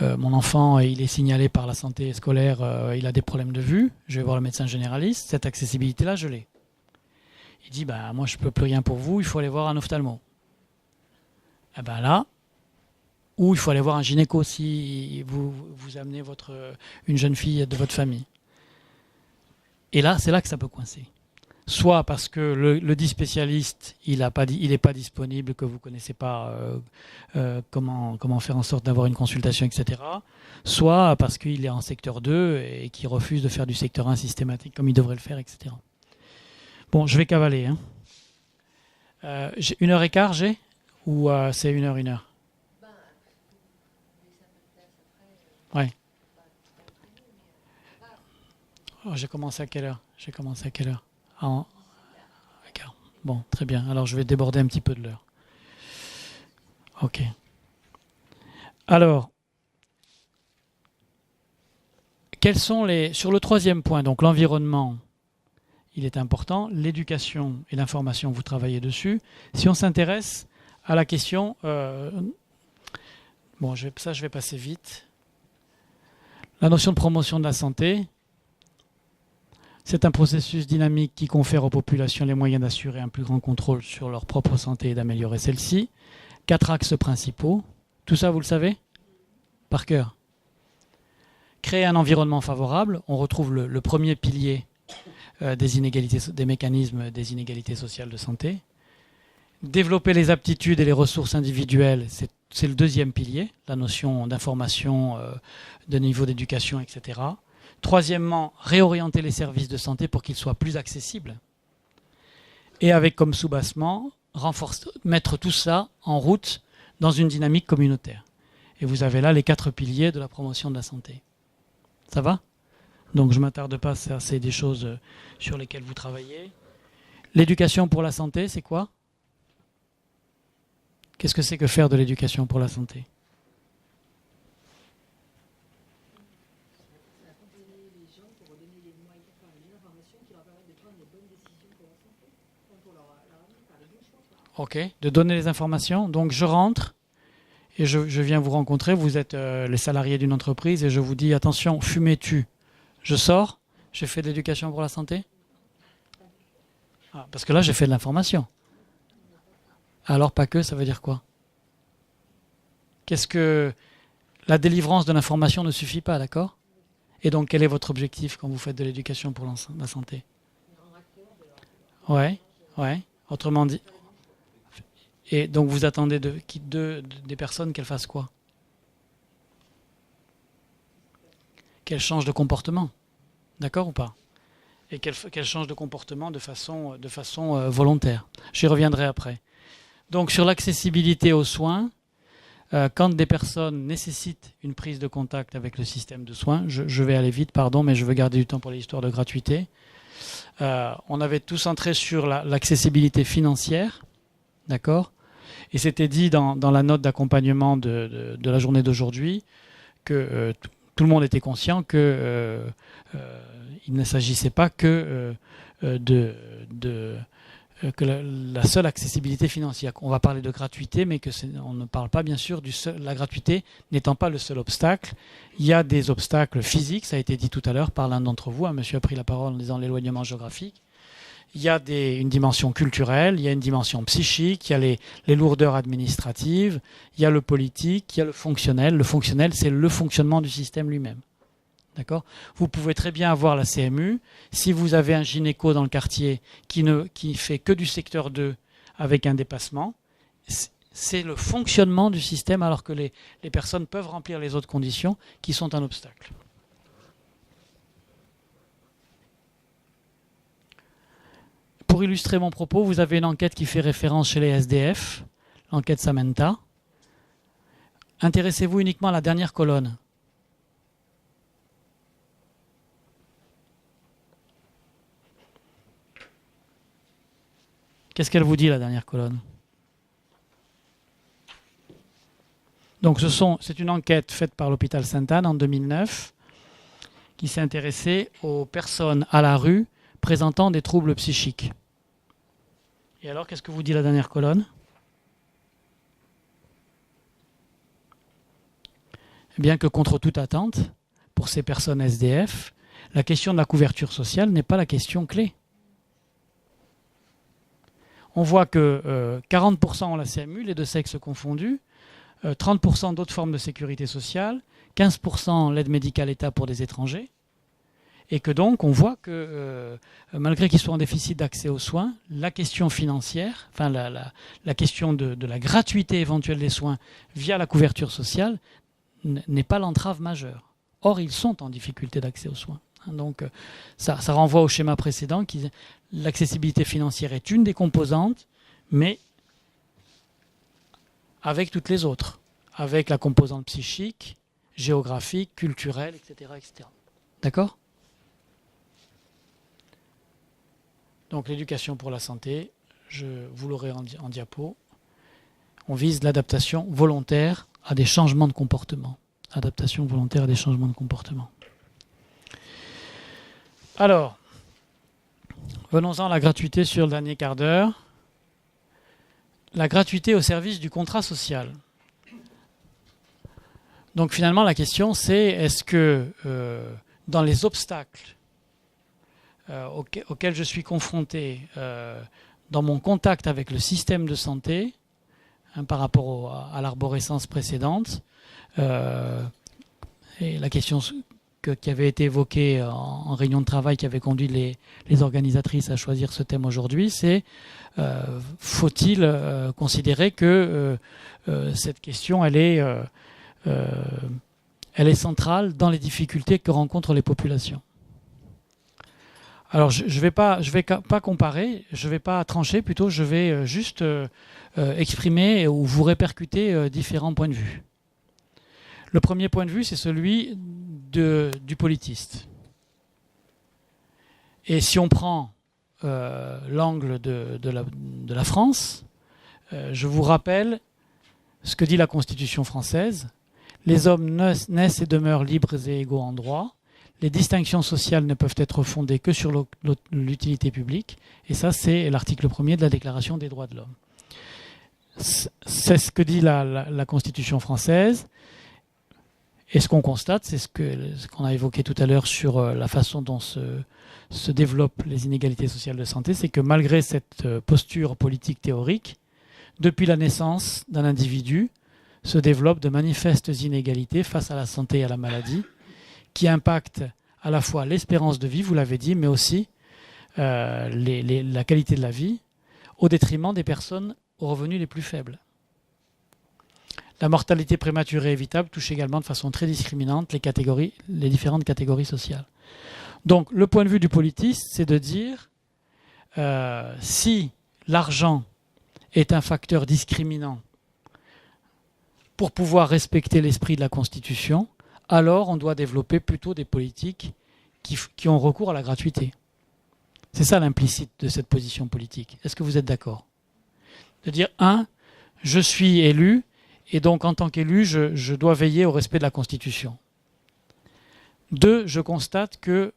mon enfant, il est signalé par la santé scolaire, il a des problèmes de vue. Je vais voir le médecin généraliste. Cette accessibilité-là, je l'ai. Il dit, moi, je ne peux plus rien pour vous, il faut aller voir un ophtalmo. Là, ou il faut aller voir un gynéco si vous amenez une jeune fille de votre famille. Et là, c'est là que ça peut coincer. Soit parce que le dit spécialiste, il n'est pas disponible, que vous ne connaissez pas comment faire en sorte d'avoir une consultation, etc. Soit parce qu'il est en secteur 2 et qu'il refuse de faire du secteur 1 systématique comme il devrait le faire, etc. Bon, je vais cavaler. J'ai 1h15, j'ai? Ou c'est 1h? Ouais. Oh, j'ai commencé à quelle heure? D'accord. Bon, très bien. Alors, je vais déborder un petit peu de l'heure. Ok. Alors, quels sont sur le troisième point, donc l'environnement, il est important, l'éducation et l'information, vous travaillez dessus. Si on s'intéresse à la question, je vais passer vite. La notion de promotion de la santé, c'est un processus dynamique qui confère aux populations les moyens d'assurer un plus grand contrôle sur leur propre santé et d'améliorer celle-ci. 4 axes principaux. Tout ça, vous le savez? Par cœur. Créer un environnement favorable. On retrouve le premier pilier des mécanismes des inégalités sociales de santé. Développer les aptitudes et les ressources individuelles, c'est le deuxième pilier, la notion d'information, de niveau d'éducation, etc. Troisièmement, réorienter les services de santé pour qu'ils soient plus accessibles. Et avec comme sous-bassement, mettre tout ça en route dans une dynamique communautaire. Et vous avez là les 4 piliers de la promotion de la santé. Ça va? Donc je ne m'attarde pas, c'est des choses sur lesquelles vous travaillez. L'éducation pour la santé, c'est quoi? Qu'est-ce que c'est que faire de l'éducation pour la santé? Ok, de donner les informations. Donc je rentre et je viens vous rencontrer. Vous êtes les salariés d'une entreprise et je vous dis attention, fumez-tu. Je sors, j'ai fait de l'éducation pour la santé. Parce que là j'ai fait de l'information. Alors pas que, ça veut dire quoi? Qu'est-ce que la délivrance de l'information ne suffit pas, d'accord? Et donc quel est votre objectif quand vous faites de l'éducation pour la santé? Ouais. Autrement dit. Et donc vous attendez des personnes qu'elles fassent quoi? Qu'elles changent de comportement, d'accord ou pas? Et qu'elles changent de comportement de façon volontaire. J'y reviendrai après. Donc sur l'accessibilité aux soins, quand des personnes nécessitent une prise de contact avec le système de soins, je vais aller vite, pardon, mais je veux garder du temps pour les histoires de gratuité. On avait tout centré sur l'accessibilité financière, d'accord? Et c'était dit dans la note d'accompagnement de la journée d'aujourd'hui que tout le monde était conscient que il ne s'agissait pas que la seule accessibilité financière. On va parler de gratuité, mais on ne parle pas bien sûr la gratuité n'étant pas le seul obstacle. Il y a des obstacles physiques, ça a été dit tout à l'heure par l'un d'entre vous. Un monsieur a pris la parole en disant l'éloignement géographique. Il y a une dimension culturelle, il y a une dimension psychique, il y a les lourdeurs administratives, il y a le politique, il y a le fonctionnel. Le fonctionnel, c'est le fonctionnement du système lui-même. D'accord ? Vous pouvez très bien avoir la CMU. Si vous avez un gynéco dans le quartier qui fait que du secteur 2 avec un dépassement, c'est le fonctionnement du système, alors que les personnes peuvent remplir les autres conditions qui sont un obstacle. Pour illustrer mon propos, vous avez une enquête qui fait référence chez les SDF, l'enquête Samantha. Intéressez-vous uniquement à la dernière colonne. Qu'est-ce qu'elle vous dit, la dernière colonne? Donc c'est une enquête faite par l'hôpital Sainte-Anne en 2009 qui s'est intéressée aux personnes à la rue présentant des troubles psychiques. Et alors, qu'est-ce que vous dit la dernière colonne? Eh bien que contre toute attente, pour ces personnes SDF, la question de la couverture sociale n'est pas la question clé. On voit que 40% ont la CMU, les deux sexes confondus, 30% d'autres formes de sécurité sociale, 15% l'aide médicale État pour des étrangers, et que donc on voit que malgré qu'ils soient en déficit d'accès aux soins, la question financière, enfin la question de la gratuité éventuelle des soins via la couverture sociale n'est pas l'entrave majeure. Or, ils sont en difficulté d'accès aux soins. Donc ça renvoie au schéma précédent qui l'accessibilité financière est une des composantes, mais avec toutes les autres, avec la composante psychique, géographique, culturelle, etc. etc. D'accord ? Donc l'éducation pour la santé, vous l'aurez en diapo, on vise l'adaptation volontaire à des changements de comportement. Adaptation volontaire à des changements de comportement. Alors, venons-en à la gratuité sur le dernier quart d'heure. La gratuité au service du contrat social. Donc finalement, la question c'est, est-ce que dans les obstacles auxquels je suis confronté dans mon contact avec le système de santé, par rapport à l'arborescence précédente, et la question qui avait été évoquée en réunion de travail qui avait conduit les organisatrices à choisir ce thème aujourd'hui, c'est faut-il considérer que cette question elle est centrale dans les difficultés que rencontrent les populations. Alors je vais pas comparer, je vais pas trancher, plutôt je vais juste exprimer ou vous répercuter différents points de vue. Le premier point de vue, c'est celui du politiste. Et si on prend l'angle de la France, je vous rappelle ce que dit la Constitution française. Les hommes naissent et demeurent libres et égaux en droit. Les distinctions sociales ne peuvent être fondées que sur l'utilité publique. Et ça, c'est l'article 1er de la Déclaration des droits de l'homme. C'est ce que dit la Constitution française. Et ce qu'on constate, c'est ce qu'on a évoqué tout à l'heure sur la façon dont se développent les inégalités sociales de santé, c'est que malgré cette posture politique théorique, depuis la naissance d'un individu, se développent de manifestes inégalités face à la santé et à la maladie, qui impactent à la fois l'espérance de vie, vous l'avez dit, mais aussi la qualité de la vie, au détriment des personnes aux revenus les plus faibles. La mortalité prématurée évitable touche également de façon très discriminante les différentes catégories sociales. Donc le point de vue du politiste, c'est de dire si l'argent est un facteur discriminant pour pouvoir respecter l'esprit de la Constitution, alors on doit développer plutôt des politiques qui ont recours à la gratuité. C'est ça l'implicite de cette position politique. Est-ce que vous êtes d'accord? De dire, je suis élu, et donc en tant qu'élu, je dois veiller au respect de la Constitution. 2, je constate que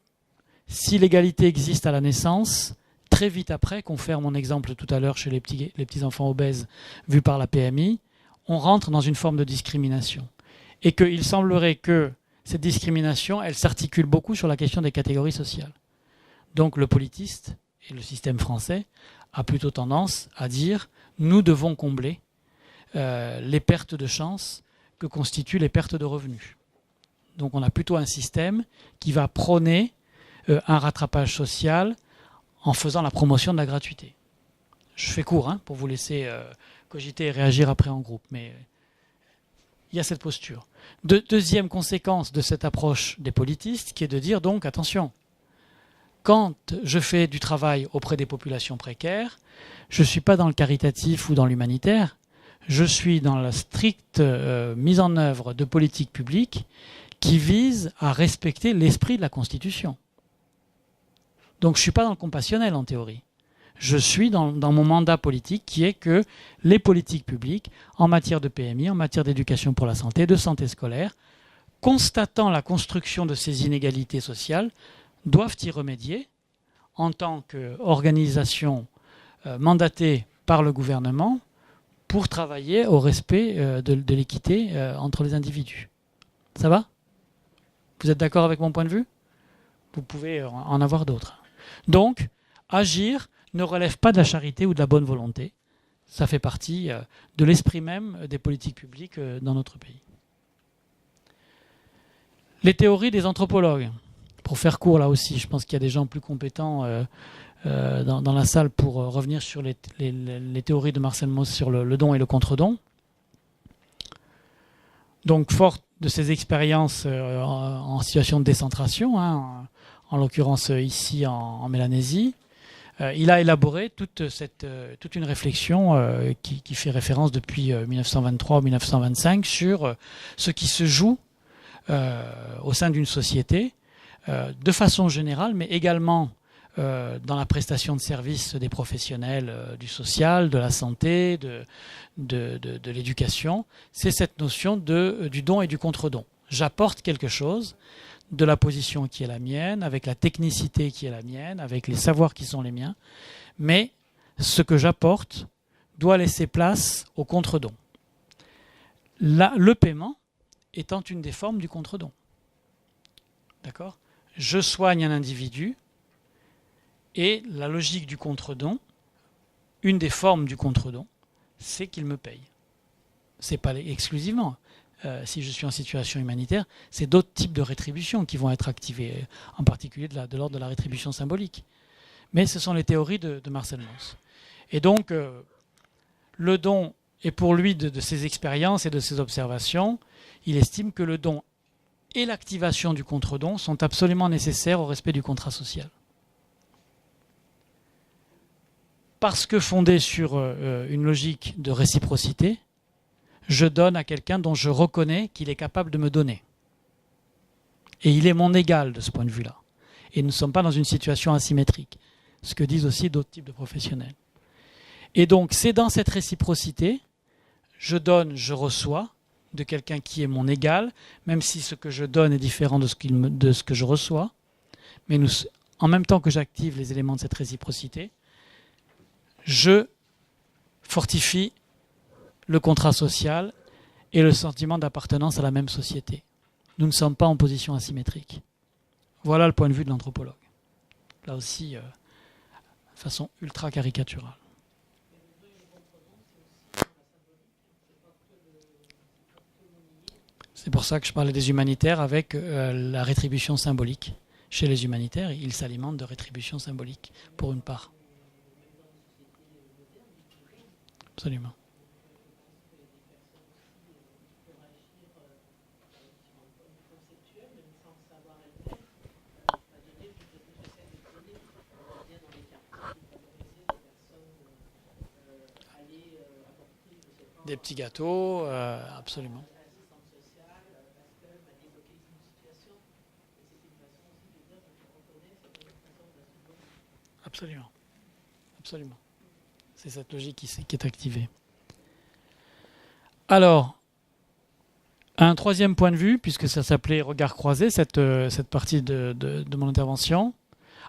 si l'égalité existe à la naissance, très vite après, confère mon exemple tout à l'heure chez les petits enfants obèses vus par la PMI, on rentre dans une forme de discrimination. Et qu'il semblerait que cette discrimination, elle s'articule beaucoup sur la question des catégories sociales. Donc le politiste et le système français a plutôt tendance à dire nous devons combler les pertes de chance que constituent les pertes de revenus. Donc on a plutôt un système qui va prôner un rattrapage social en faisant la promotion de la gratuité. Je fais court hein, pour vous laisser cogiter et réagir après en groupe, mais il y a cette posture. Deuxième conséquence de cette approche des politistes, qui est de dire donc, attention, quand je fais du travail auprès des populations précaires, je ne suis pas dans le caritatif ou dans l'humanitaire, je suis dans la stricte mise en œuvre de politiques publiques qui visent à respecter l'esprit de la Constitution. Donc je ne suis pas dans le compassionnel en théorie. Je suis dans mon mandat politique qui est que les politiques publiques, en matière de PMI, en matière d'éducation pour la santé, de santé scolaire, constatant la construction de ces inégalités sociales, doivent y remédier en tant qu'organisation mandatée par le gouvernement pour travailler au respect de l'équité entre les individus. Ça va? Vous êtes d'accord avec mon point de vue? Vous pouvez en avoir d'autres. Donc, agir ne relève pas de la charité ou de la bonne volonté. Ça fait partie de l'esprit même des politiques publiques dans notre pays. Les théories des anthropologues. Pour faire court là aussi, je pense qu'il y a des gens plus compétents dans la salle pour revenir sur les théories de Marcel Mauss sur le don et le contre-don. Donc, fort de ses expériences en situation de décentration, hein, en l'occurrence ici en Mélanésie, il a élaboré toute une réflexion qui fait référence depuis 1923 ou 1925 sur ce qui se joue au sein d'une société de façon générale, mais également dans la prestation de services des professionnels du social, de la santé, de l'éducation. C'est cette notion du don et du contre-don. J'apporte quelque chose de la position qui est la mienne, avec la technicité qui est la mienne, avec les savoirs qui sont les miens, mais ce que j'apporte doit laisser place au contre-don. Le paiement étant une des formes du contre-don. D'accord ? Je soigne un individu et la logique du contre-don, une des formes du contre-don, c'est qu'il me paye. C'est pas exclusivement. Si je suis en situation humanitaire, c'est d'autres types de rétributions qui vont être activées, en particulier de l'ordre de la rétribution symbolique. Mais ce sont les théories de Marcel Mauss. Et donc, le don, et pour lui, de ses expériences et de ses observations, il estime que le don et l'activation du contre-don sont absolument nécessaires au respect du contrat social. Parce que fondé sur une logique de réciprocité, je donne à quelqu'un dont je reconnais qu'il est capable de me donner. Et il est mon égal de ce point de vue-là. Et nous ne sommes pas dans une situation asymétrique, ce que disent aussi d'autres types de professionnels. Et donc, c'est dans cette réciprocité, je donne, je reçois, de quelqu'un qui est mon égal, même si ce que je donne est différent de ce que je reçois. Mais en même temps que j'active les éléments de cette réciprocité, je fortifie le contrat social et le sentiment d'appartenance à la même société. Nous ne sommes pas en position asymétrique. Voilà le point de vue de l'anthropologue. Là aussi, de façon ultra caricaturale. C'est pour ça que je parlais des humanitaires avec la rétribution symbolique. Chez les humanitaires, ils s'alimentent de rétribution symbolique, pour une part. Absolument. Des petits gâteaux, absolument. Absolument. Absolument. C'est cette logique qui est activée. Alors, un troisième point de vue, puisque ça s'appelait regard croisé, cette partie de mon intervention.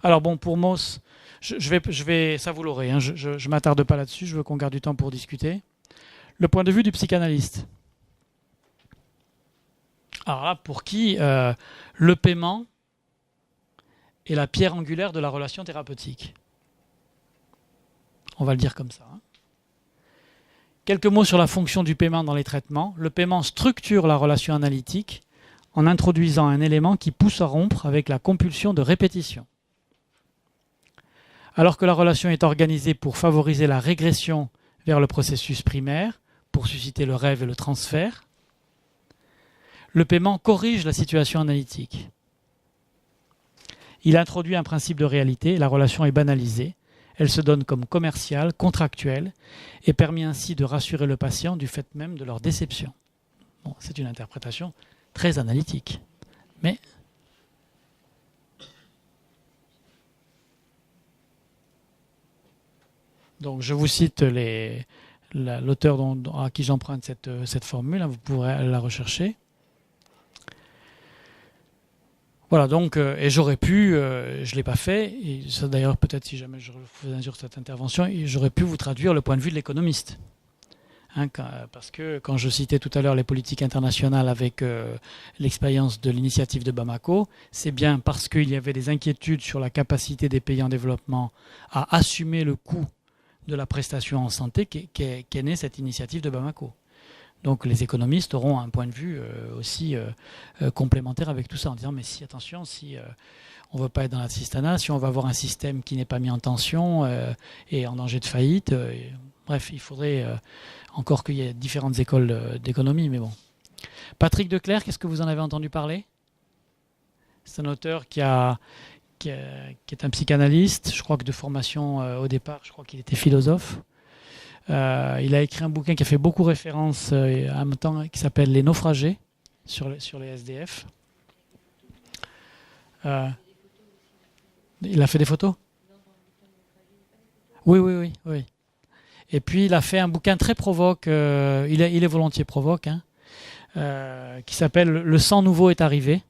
Alors bon, pour Mauss, je vais ça vous l'aurez, hein, je ne m'attarde pas là-dessus, je veux qu'on garde du temps pour discuter. Le point de vue du psychanalyste. Alors là, pour qui le paiement est la pierre angulaire de la relation thérapeutique. On va le dire comme ça. Hein. Quelques mots sur la fonction du paiement dans les traitements. Le paiement structure la relation analytique en introduisant un élément qui pousse à rompre avec la compulsion de répétition. Alors que la relation est organisée pour favoriser la régression vers le processus primaire, pour susciter le rêve et le transfert, le paiement corrige la situation analytique. Il introduit un principe de réalité, la relation est banalisée, elle se donne comme commerciale, contractuelle, et permet ainsi de rassurer le patient du fait même de leur déception. Bon, c'est une interprétation très analytique, mais donc je vous cite l'auteur à qui j'emprunte cette formule, vous pourrez la rechercher. Voilà, donc, et j'aurais pu, je ne l'ai pas fait, et ça d'ailleurs peut-être si jamais je faisais un jour cette intervention, j'aurais pu vous traduire le point de vue de l'économiste. Parce que quand je citais tout à l'heure les politiques internationales avec l'expérience de l'initiative de Bamako, c'est bien parce qu'il y avait des inquiétudes sur la capacité des pays en développement à assumer le coût de la prestation en santé qu'est née cette initiative de Bamako. Donc les économistes auront un point de vue aussi complémentaire avec tout ça, en disant mais si attention, si on ne veut pas être dans l'assistanat, si on va avoir un système qui n'est pas mis en tension et en danger de faillite, bref, il faudrait encore qu'il y ait différentes écoles d'économie, mais bon. Patrick Declercq, qu'est-ce que vous en avez entendu parler? C'est un auteur qui est un psychanalyste, je crois que de formation au départ, je crois qu'il était philosophe. Il a écrit un bouquin qui a fait beaucoup référence en même temps, qui s'appelle Les naufragés sur les SDF. Il a fait des photos? Oui. Et puis il a fait un bouquin très provoque, il est volontiers provoque, qui s'appelle Le sang nouveau est arrivé,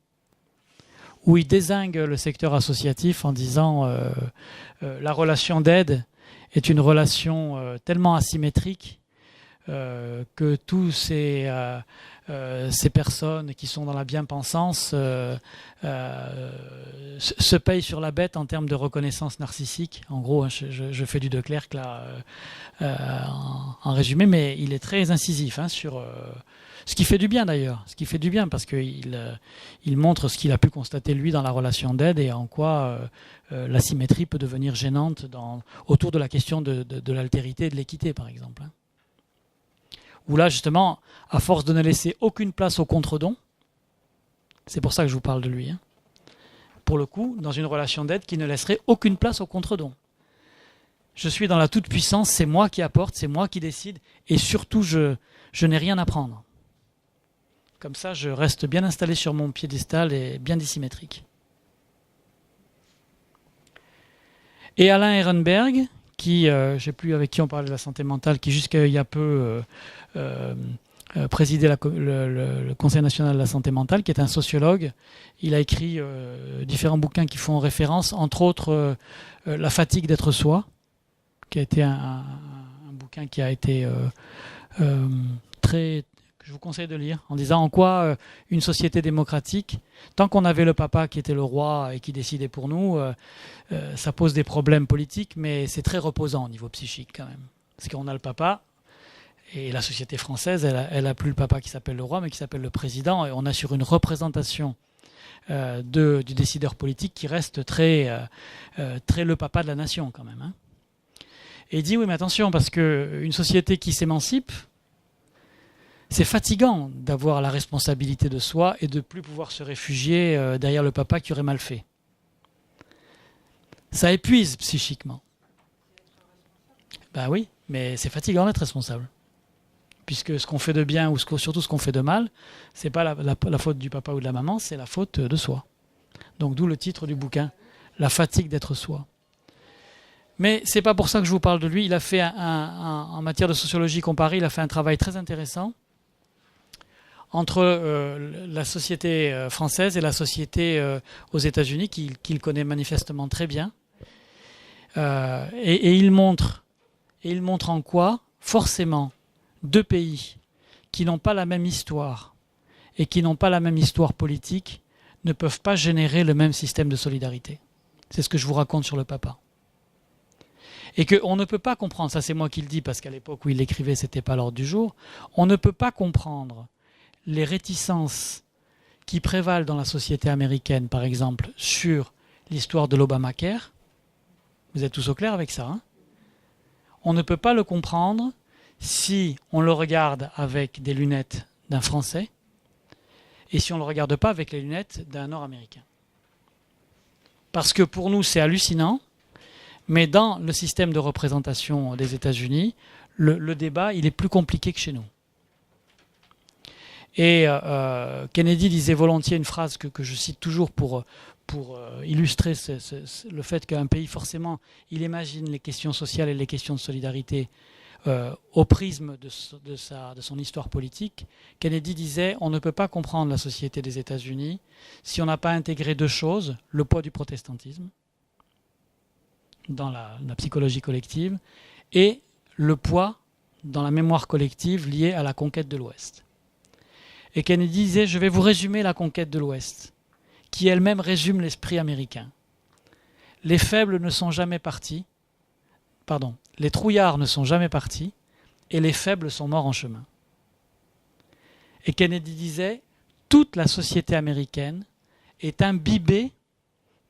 où il dézingue le secteur associatif en disant la relation d'aide est une relation tellement asymétrique que tous ces personnes qui sont dans la bien-pensance se payent sur la bête en termes de reconnaissance narcissique. En gros, je fais du Declercq là en résumé, mais il est très incisif sur ce qui fait du bien d'ailleurs, ce qui fait du bien parce qu'il montre ce qu'il a pu constater lui dans la relation d'aide et en quoi l'asymétrie peut devenir gênante autour de la question de l'altérité et de l'équité par exemple. Où là justement, à force de ne laisser aucune place au contre-don, c'est pour ça que je vous parle de lui, pour le coup, dans une relation d'aide qui ne laisserait aucune place au contre-don. Je suis dans la toute-puissance, c'est moi qui apporte, c'est moi qui décide, et surtout je n'ai rien à prendre. Comme ça, je reste bien installé sur mon piédestal et bien dissymétrique. Et Alain Ehrenberg, qui, je ne sais plus avec qui on parlait de la santé mentale, qui jusqu'à il y a peu présidait le Conseil national de la santé mentale, qui est un sociologue. Il a écrit différents bouquins qui font référence, entre autres La fatigue d'être soi, qui a été un bouquin qui a été très... que je vous conseille de lire, en disant en quoi une société démocratique, tant qu'on avait le papa qui était le roi et qui décidait pour nous, ça pose des problèmes politiques, mais c'est très reposant au niveau psychique quand même. Parce qu'on a le papa, et la société française, elle a plus le papa qui s'appelle le roi, mais qui s'appelle le président, et on assure une représentation du décideur politique qui reste très le papa de la nation quand même. Et il dit oui, mais attention, parce qu'une société qui s'émancipe, c'est fatigant d'avoir la responsabilité de soi et de ne plus pouvoir se réfugier derrière le papa qui aurait mal fait. Ça épuise psychiquement. Ben oui, mais c'est fatigant d'être responsable. Puisque ce qu'on fait de bien ou surtout ce qu'on fait de mal, c'est pas la faute du papa ou de la maman, c'est la faute de soi. Donc d'où le titre du bouquin, La fatigue d'être soi. Mais c'est pas pour ça que je vous parle de lui. Il a fait en matière de sociologie comparée, il a fait un travail très intéressant entre la société française et la société aux États-Unis, qu'il connaît manifestement très bien. Et il montre en quoi, forcément, deux pays qui n'ont pas la même histoire et qui n'ont pas la même histoire politique ne peuvent pas générer le même système de solidarité. C'est ce que je vous raconte sur le papa. Et qu'on ne peut pas comprendre, ça c'est moi qui le dis parce qu'à l'époque où il l'écrivait, c'était pas à l'ordre du jour, on ne peut pas comprendre les réticences qui prévalent dans la société américaine, par exemple, sur l'histoire de l'Obamacare, Vous êtes tous au clair avec ça, hein? On ne peut pas le comprendre si on le regarde avec des lunettes d'un Français et si on ne le regarde pas avec les lunettes d'un Nord-Américain. Parce que pour nous, c'est hallucinant, mais dans le système de représentation des États-Unis, le débat, il est plus compliqué que chez nous. Et Kennedy disait volontiers une phrase que je cite toujours pour illustrer le fait qu'un pays, forcément, il imagine les questions sociales et les questions de solidarité au prisme de son histoire politique. Kennedy disait « On ne peut pas comprendre la société des États-Unis si on n'a pas intégré deux choses, le poids du protestantisme dans la psychologie collective et le poids dans la mémoire collective liée à la conquête de l'Ouest. » Et Kennedy disait « Je vais vous résumer la conquête de l'Ouest, qui elle-même résume l'esprit américain. Les faibles ne sont jamais partis, pardon, les trouillards ne sont jamais partis, et les faibles sont morts en chemin. » Et Kennedy disait « Toute la société américaine est imbibée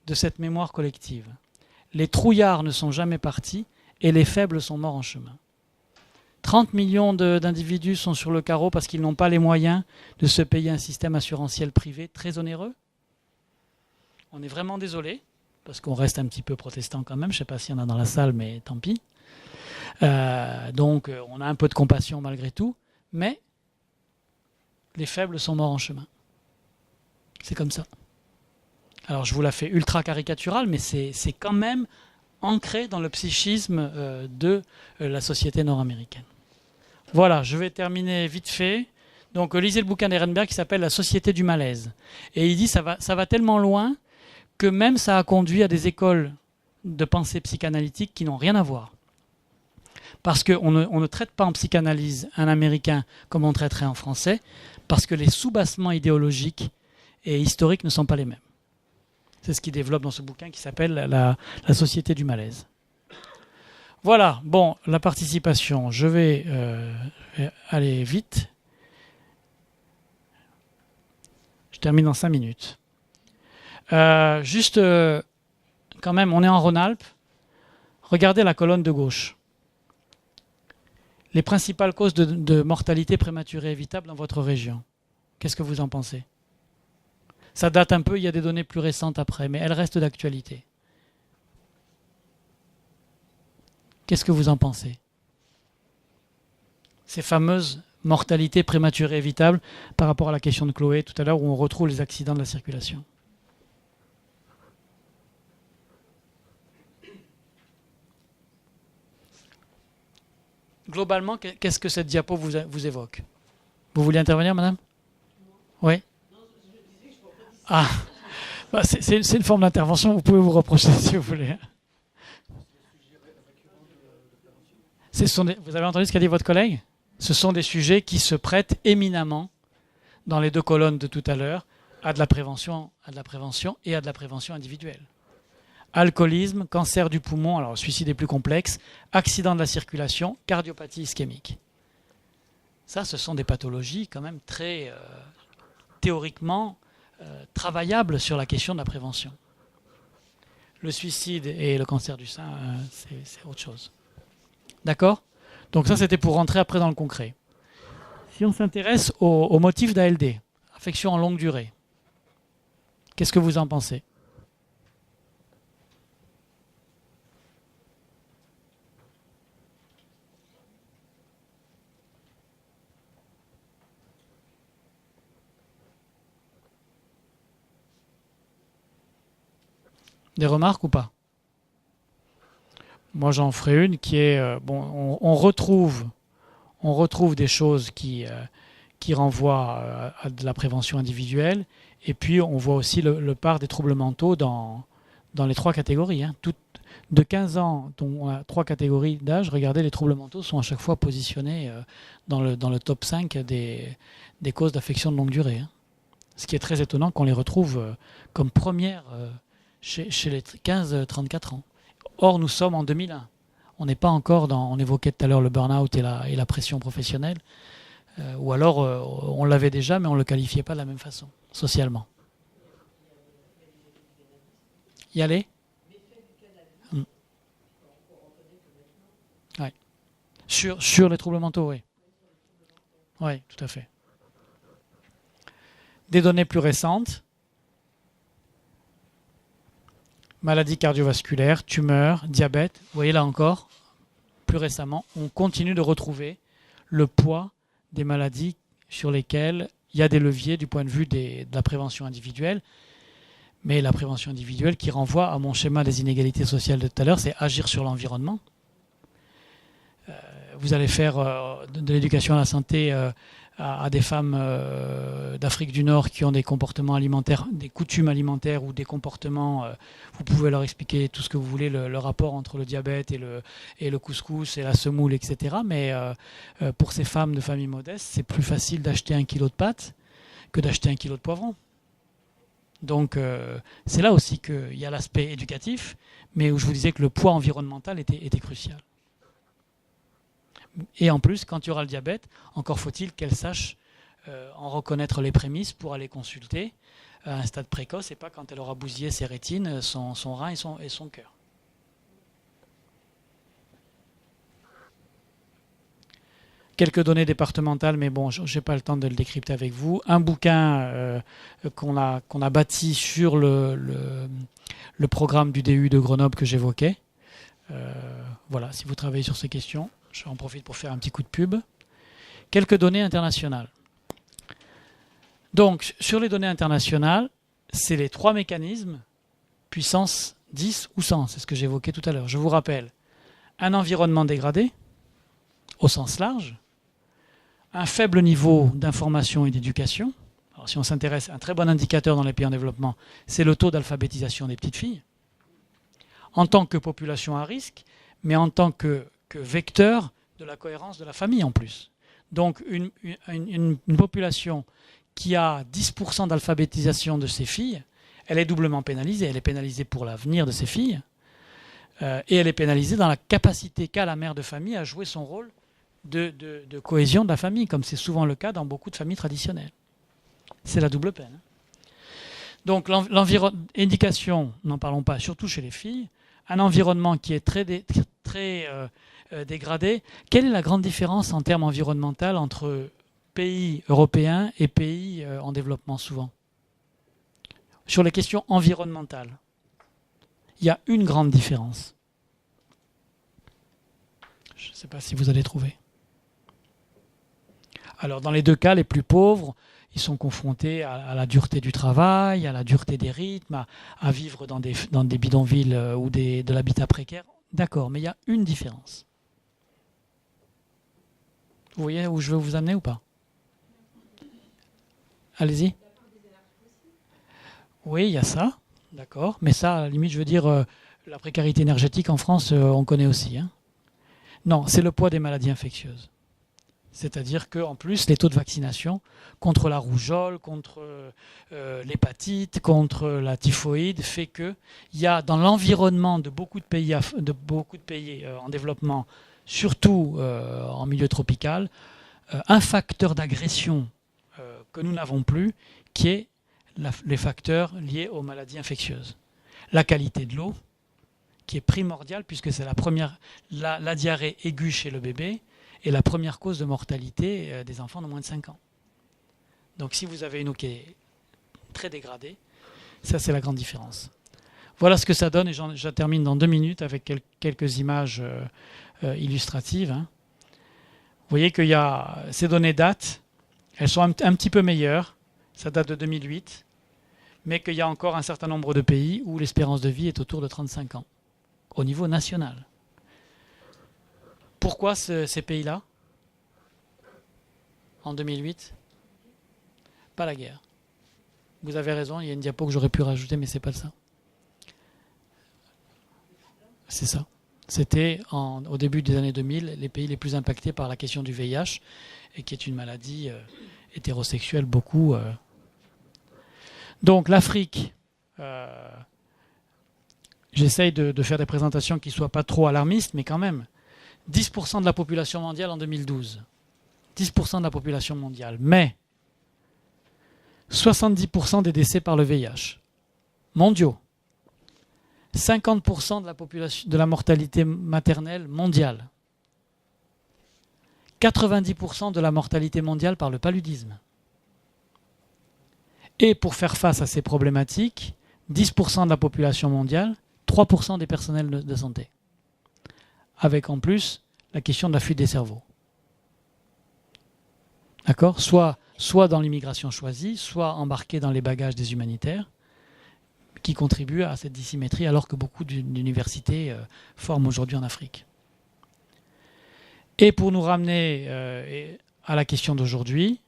de cette mémoire collective. Les trouillards ne sont jamais partis, et les faibles sont morts en chemin. » 30 millions d'individus sont sur le carreau parce qu'ils n'ont pas les moyens de se payer un système assurantiel privé très onéreux. On est vraiment désolé, parce qu'on reste un petit peu protestant quand même. Je ne sais pas s'il y en a dans la salle, mais tant pis. Donc on a un peu de compassion malgré tout, mais les faibles sont morts en chemin. C'est comme ça. Alors je vous la fais ultra caricaturale, mais c'est quand même ancré dans le psychisme de la société nord-américaine. Voilà, je vais terminer vite fait. Donc lisez le bouquin d'Ehrenberg qui s'appelle « La société du malaise ». Et il dit ça va tellement loin que même ça a conduit à des écoles de pensée psychanalytique qui n'ont rien à voir. Parce qu'on ne traite pas en psychanalyse un Américain comme on traiterait en français, parce que les soubassements idéologiques et historiques ne sont pas les mêmes. C'est ce qu'il développe dans ce bouquin qui s'appelle la société du malaise. Voilà, bon, la participation, je vais aller vite. Je termine dans 5 minutes. Juste, quand même, on est en Rhône-Alpes. Regardez la colonne de gauche. Les principales causes de mortalité prématurée évitable dans votre région. Qu'est-ce que vous en pensez ? Ça date un peu, il y a des données plus récentes après, mais elles restent d'actualité. Qu'est-ce que vous en pensez ? Ces fameuses mortalités prématurées évitables par rapport à la question de Chloé tout à l'heure où on retrouve les accidents de la circulation. Globalement, qu'est-ce que cette diapo vous évoque ? Vous voulez intervenir, madame ? Oui ? Ah, bah c'est une forme d'intervention, vous pouvez vous reprocher si vous voulez. Vous avez entendu ce qu'a dit votre collègue ? Ce sont des sujets qui se prêtent éminemment, dans les deux colonnes de tout à l'heure, à de la prévention et à de la prévention individuelle. Alcoolisme, cancer du poumon, alors suicide est plus complexe, accident de la circulation, cardiopathie ischémique. Ça, ce sont des pathologies quand même très théoriquement travaillables sur la question de la prévention. Le suicide et le cancer du sein, c'est autre chose. D'accord ? Donc ça, c'était pour rentrer après dans le concret. Si on s'intéresse au motif d'ALD, affection en longue durée, qu'est-ce que vous en pensez ? Des remarques ou pas ? Moi, j'en ferai une qui est on retrouve des choses qui renvoient à de la prévention individuelle, et puis on voit aussi le part des troubles mentaux dans les trois catégories. Hein. De 15 ans, on a 3 catégories d'âge. Regardez, les troubles mentaux sont à chaque fois positionnés dans le top 5 des causes d'affection de longue durée. Hein. Ce qui est très étonnant qu'on les retrouve comme première chez les 15-34 ans. Or, nous sommes en 2001. On n'est pas encore on évoquait tout à l'heure le burn-out et la pression professionnelle. Ou alors, on l'avait déjà, mais on ne le qualifiait pas de la même façon, socialement. Y aller ? Sur les troubles mentaux, oui. Oui, tout à fait. Des données plus récentes. Maladies cardiovasculaires, tumeurs, diabète. Vous voyez là encore, plus récemment, on continue de retrouver le poids des maladies sur lesquelles il y a des leviers du point de vue de la prévention individuelle. Mais la prévention individuelle qui renvoie à mon schéma des inégalités sociales de tout à l'heure, c'est agir sur l'environnement. Vous allez faire de l'éducation à la santé à des femmes d'Afrique du Nord qui ont des comportements alimentaires, des coutumes alimentaires ou des comportements, vous pouvez leur expliquer tout ce que vous voulez, le rapport entre le diabète et le couscous et la semoule, etc. Mais pour ces femmes de famille modeste, c'est plus facile d'acheter 1 kilo de pâtes que d'acheter 1 kilo de poivrons. Donc c'est là aussi qu'il y a l'aspect éducatif, mais où je vous disais que le poids environnemental était crucial. Et en plus, quand il y aura le diabète, encore faut-il qu'elle sache en reconnaître les prémices pour aller consulter à un stade précoce et pas quand elle aura bousillé ses rétines, son rein et son cœur. Quelques données départementales, mais bon, je n'ai pas le temps de le décrypter avec vous. Un bouquin qu'on a bâti sur le programme du DU de Grenoble que j'évoquais. Voilà, si vous travaillez sur ces questions, j'en profite pour faire un petit coup de pub. Quelques données internationales. Donc, sur les données internationales, c'est les 3 mécanismes, puissance 10 ou 100, c'est ce que j'évoquais tout à l'heure. Je vous rappelle, un environnement dégradé, au sens large, un faible niveau d'information et d'éducation. Alors, si on s'intéresse, un très bon indicateur dans les pays en développement, c'est le taux d'alphabétisation des petites filles. En tant que population à risque, mais en tant que vecteur de la cohérence de la famille en plus. Donc une population qui a 10% d'alphabétisation de ses filles, elle est doublement pénalisée. Elle est pénalisée pour l'avenir de ses filles et elle est pénalisée dans la capacité qu'a la mère de famille à jouer son rôle de cohésion de la famille, comme c'est souvent le cas dans beaucoup de familles traditionnelles. C'est la double peine. Donc l'éducation, n'en parlons pas, surtout chez les filles, un environnement qui est très dégradé. Quelle est la grande différence en termes environnementaux entre pays européens et pays en développement souvent? Sur les questions environnementales, il y a une grande différence. Je ne sais pas si vous allez trouver. Alors dans les deux cas, les plus pauvres, ils sont confrontés à la dureté du travail, à la dureté des rythmes, à vivre dans des bidonvilles ou de l'habitat précaire. D'accord, mais il y a une différence. Vous voyez où je veux vous amener ou pas? Allez-y. Oui, il y a ça, d'accord. Mais ça, à la limite, je veux dire, la précarité énergétique en France, on connaît aussi. Hein. Non, c'est le poids des maladies infectieuses. C'est-à-dire qu'en plus, les taux de vaccination contre la rougeole, contre l'hépatite, contre la typhoïde, fait qu'il y a dans l'environnement de beaucoup de pays en développement, surtout en milieu tropical, un facteur d'agression que nous n'avons plus, qui est les facteurs liés aux maladies infectieuses. La qualité de l'eau, qui est primordiale, puisque c'est la diarrhée aiguë chez le bébé, est la première cause de mortalité des enfants de moins de 5 ans. Donc si vous avez une eau qui est très dégradée, ça c'est la grande différence. Voilà ce que ça donne, et je termine dans 2 minutes avec quelques images illustratives. Hein. Vous voyez qu'il y a ces données datent, elles sont un petit peu meilleures, ça date de 2008, mais qu'il y a encore un certain nombre de pays où l'espérance de vie est autour de 35 ans, au niveau national. Pourquoi ces pays-là, en 2008 ? Pas la guerre. Vous avez raison, il y a une diapo que j'aurais pu rajouter, mais c'est pas ça. C'est ça. C'était au début des années 2000 les pays les plus impactés par la question du VIH, et qui est une maladie hétérosexuelle beaucoup. Donc l'Afrique, j'essaye de faire des présentations qui ne soient pas trop alarmistes, mais quand même. 10% de la population mondiale en 2012. 10% de la population mondiale. Mais 70% des décès par le VIH. Mondiaux. 50% de la population, de la mortalité maternelle mondiale. 90% de la mortalité mondiale par le paludisme. Et pour faire face à ces problématiques, 10% de la population mondiale, 3% des personnels de santé. Avec en plus la question de la fuite des cerveaux. D'accord ? Soit dans l'immigration choisie, soit embarqués dans les bagages des humanitaires, qui contribuent à cette dissymétrie, alors que beaucoup d'universités forment aujourd'hui en Afrique. Et pour nous ramener à la question d'aujourd'hui,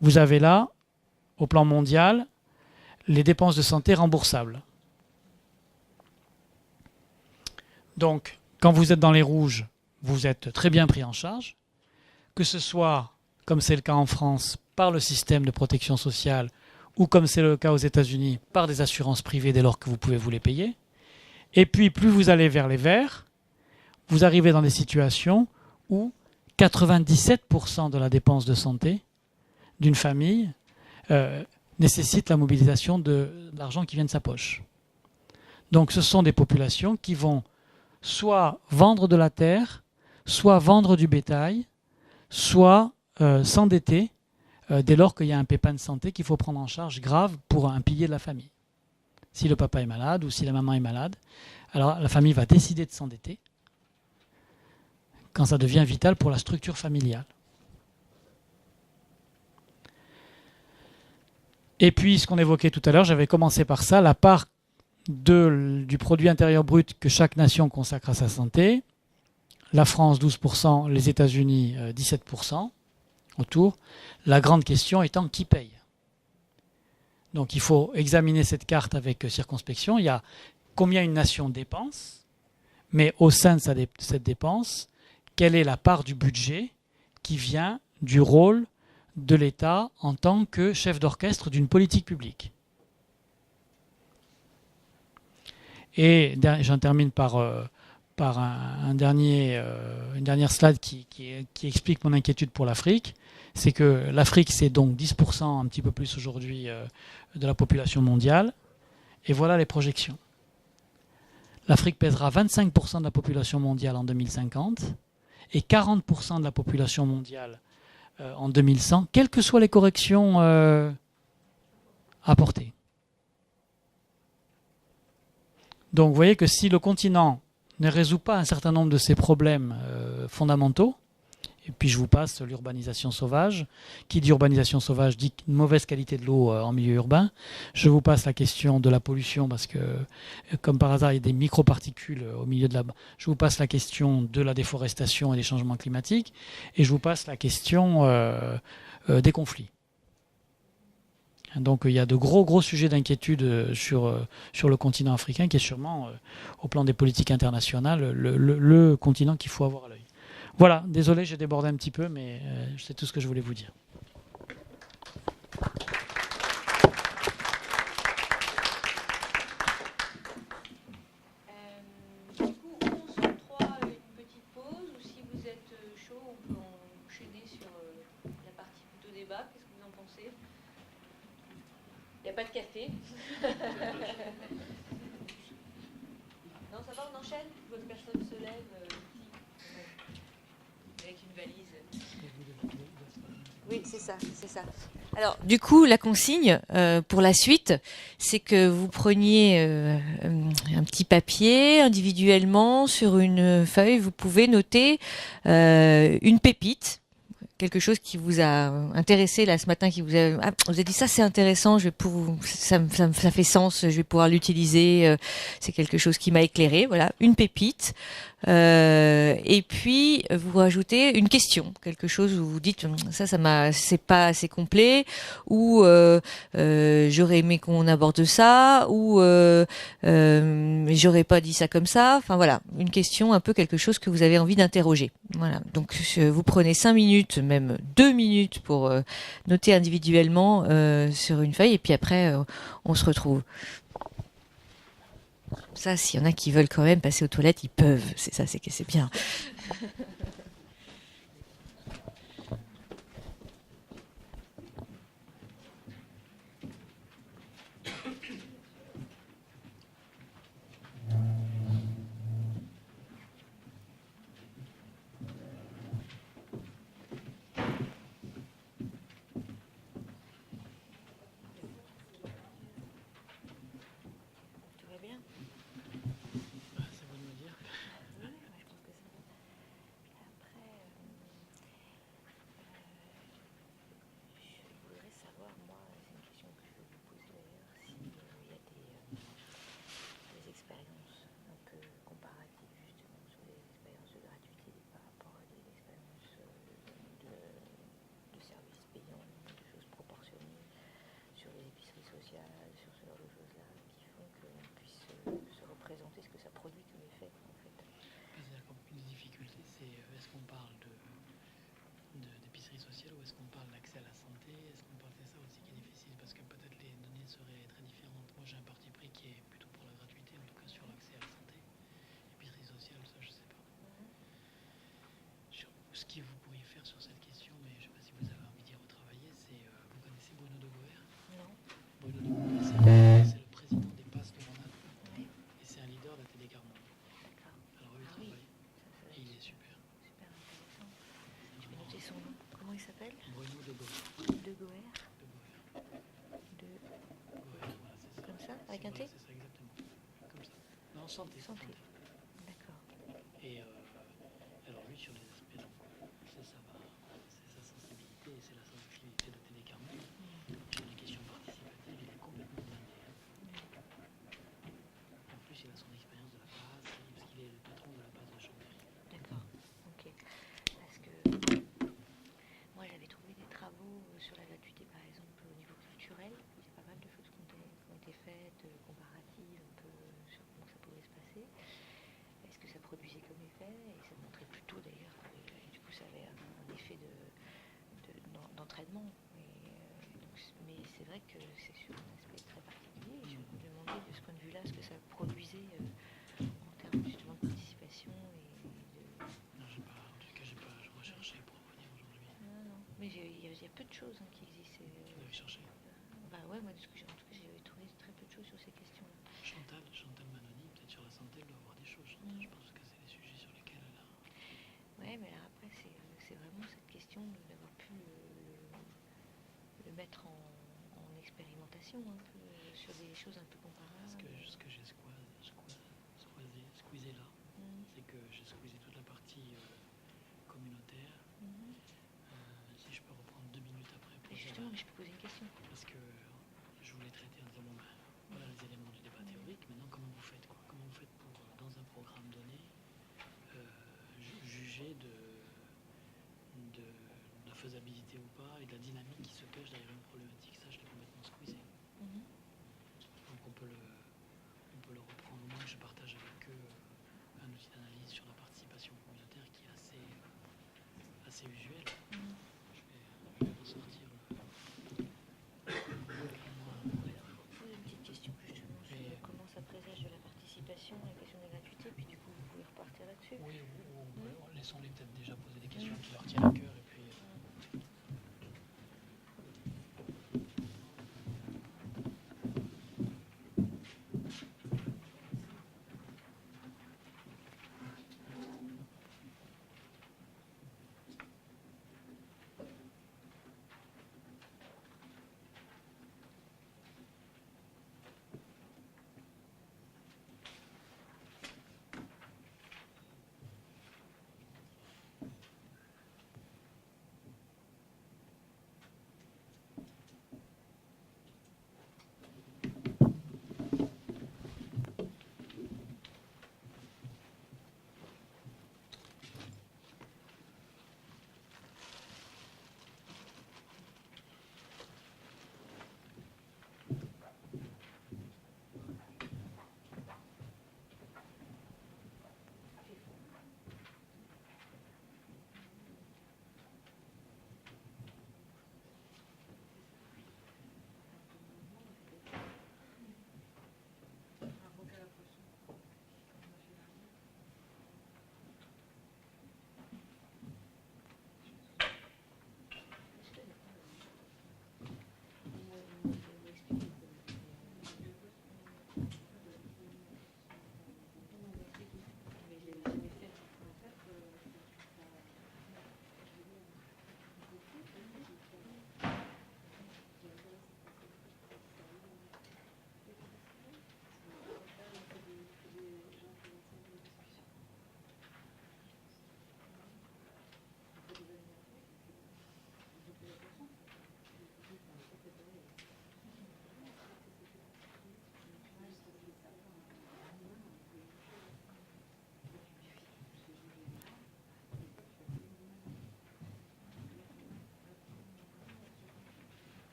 vous avez là, au plan mondial, les dépenses de santé remboursables. Donc, quand vous êtes dans les rouges, vous êtes très bien pris en charge, que ce soit, comme c'est le cas en France, par le système de protection sociale, ou comme c'est le cas aux États-Unis, par des assurances privées dès lors que vous pouvez vous les payer. Et puis, plus vous allez vers les verts, vous arrivez dans des situations où 97% de la dépense de santé d'une famille nécessite la mobilisation de l'argent qui vient de sa poche. Donc ce sont des populations qui vont soit vendre de la terre, soit vendre du bétail, soit s'endetter dès lors qu'il y a un pépin de santé qu'il faut prendre en charge grave pour un pilier de la famille. Si le papa est malade ou si la maman est malade, alors la famille va décider de s'endetter quand ça devient vital pour la structure familiale. Et puis, ce qu'on évoquait tout à l'heure, j'avais commencé par ça, la part du produit intérieur brut que chaque nation consacre à sa santé. La France, 12%, les États-Unis, 17% autour. La grande question étant qui paye. Donc, il faut examiner cette carte avec circonspection. Il y a combien une nation dépense, mais au sein de cette dépense, quelle est la part du budget qui vient du rôle de l'État en tant que chef d'orchestre d'une politique publique. Et j'en termine par une dernière slide qui explique mon inquiétude pour l'Afrique. C'est que l'Afrique, c'est donc 10%, un petit peu plus aujourd'hui, de la population mondiale. Et voilà les projections. L'Afrique pèsera 25% de la population mondiale en 2050 et 40% de la population mondiale en 2100, quelles que soient les corrections apportées. Donc vous voyez que si le continent ne résout pas un certain nombre de ces problèmes fondamentaux, et puis je vous passe l'urbanisation sauvage, qui dit urbanisation sauvage dit une mauvaise qualité de l'eau en milieu urbain, je vous passe la question de la pollution, parce que comme par hasard il y a des microparticules au milieu de je vous passe la question de la déforestation et des changements climatiques, et je vous passe la question des conflits. Donc il y a de gros sujets d'inquiétude sur le continent africain, qui est sûrement, au plan des politiques internationales, le continent qu'il faut avoir à l'œil. Voilà, désolé, j'ai débordé un petit peu, mais c'est tout ce que je voulais vous dire. Du coup, on se octroie une petite pause, ou si vous êtes chaud, on peut enchaîner sur la partie plutôt débat. Qu'est-ce que vous en pensez ? Il n'y a pas de café. Non, ça va, on enchaîne ? Votre personne se lève avec une valise. Oui, c'est ça. Alors, du coup, la consigne pour la suite, c'est que vous preniez un petit papier individuellement sur une feuille. Vous pouvez noter une pépite. Quelque chose qui vous a intéressé là ce matin, qui vous a dit ça c'est intéressant, ça fait sens, je vais pouvoir l'utiliser, c'est quelque chose qui m'a éclairé, voilà, une pépite. Et puis vous rajoutez une question, quelque chose où vous dites c'est pas assez complet, ou j'aurais aimé qu'on aborde ça, ou j'aurais pas dit ça comme ça. Enfin voilà, une question, un peu quelque chose que vous avez envie d'interroger. Voilà, donc vous prenez 5 minutes, même 2 minutes pour noter individuellement sur une feuille, et puis après on se retrouve. Ça, s'il y en a qui veulent quand même passer aux toilettes, ils peuvent. C'est ça, c'est bien. parle d'épicerie sociale ou est-ce qu'on parle d'accès à la santé? Est-ce qu'on parle, c'est ça aussi qui est difficile parce que peut-être les données seraient très différentes. Moi j'ai un parti pris qui est plutôt pour la gratuité, en tout cas sur l'accès à la santé. Épicerie sociale, ça je sais pas. Ce que vous pourriez faire sur cette question, mais je ne sais pas si vous avez envie d'y retravailler, c'est vous connaissez Bruno de Goer? Non. Bruno de Goer, c'est le président des Passes de Ronald Oui. et c'est un leader de la télé Carmonde. D'accord. Alors il Ah oui. travaille et il est super. Super intéressant. Je vais noter son nom. Comment il s'appelle? Bruno de Goer. De Goer. De Goer. De... Goer, voilà, c'est ça. Comme ça, avec un T? C'est ça, exactement. Comme ça. Non, santé. Santé. D'accord. Et alors lui, sur les aspects, donc, c'est sa sensibilité et c'est la sensibilité de Télé Carmonde. Sur les questions participatives, il est complètement blindé. En plus, il a son expérience de la base, parce qu'il est le patron de la base de Chambéry. D'accord. Ok. Parce que moi, j'avais trouvé des travaux sur la gratuité, par exemple, au niveau culturel. Il y a pas mal de choses qui ont été faites, comparatives, un peu sur comment ça pouvait se passer. Est-ce que ça produisait comme effet? Et ça montrait plutôt d'ailleurs. Et du coup, ça avait un effet d'entraînement. Mais c'est vrai que c'est sur un aspect très particulier. Et je me demandais de ce point de vue-là ce que ça produisait en termes justement de participation et de... Non, en tout cas, je recherchais pour revenir aujourd'hui. Non. Mais il y a peu de choses qui existent. Vous avez cherché Bah ouais, moi, en tout cas, j'ai trouvé très peu de choses sur ces questions-là. Chantal Manoni, peut-être sur la santé, elle doit avoir des choses. Chantal, je pense que c'est des sujets sur lesquels elle a... Ouais, mais là, après, c'est vraiment cette question d'avoir pu le mettre en expérimentation un peu sur des choses un peu comparables. Ce que j'ai squeezé là, c'est que j'ai squeezé toute la partie communautaire. Si je peux reprendre 2 minutes après pour justement, mais je peux poser une question. parce que je voulais traiter en disant bon ben voilà les éléments du débat théorique, maintenant comment vous faites quoi? Comment vous faites pour dans un programme donné juger de la faisabilité ou pas et de la dynamique qui se cache derrière une problématique? Ça je l'ai complètement squeezé. Donc on peut le reprendre. Moi je partage avec eux un outil d'analyse sur la participation communautaire qui est assez usuel. Je vais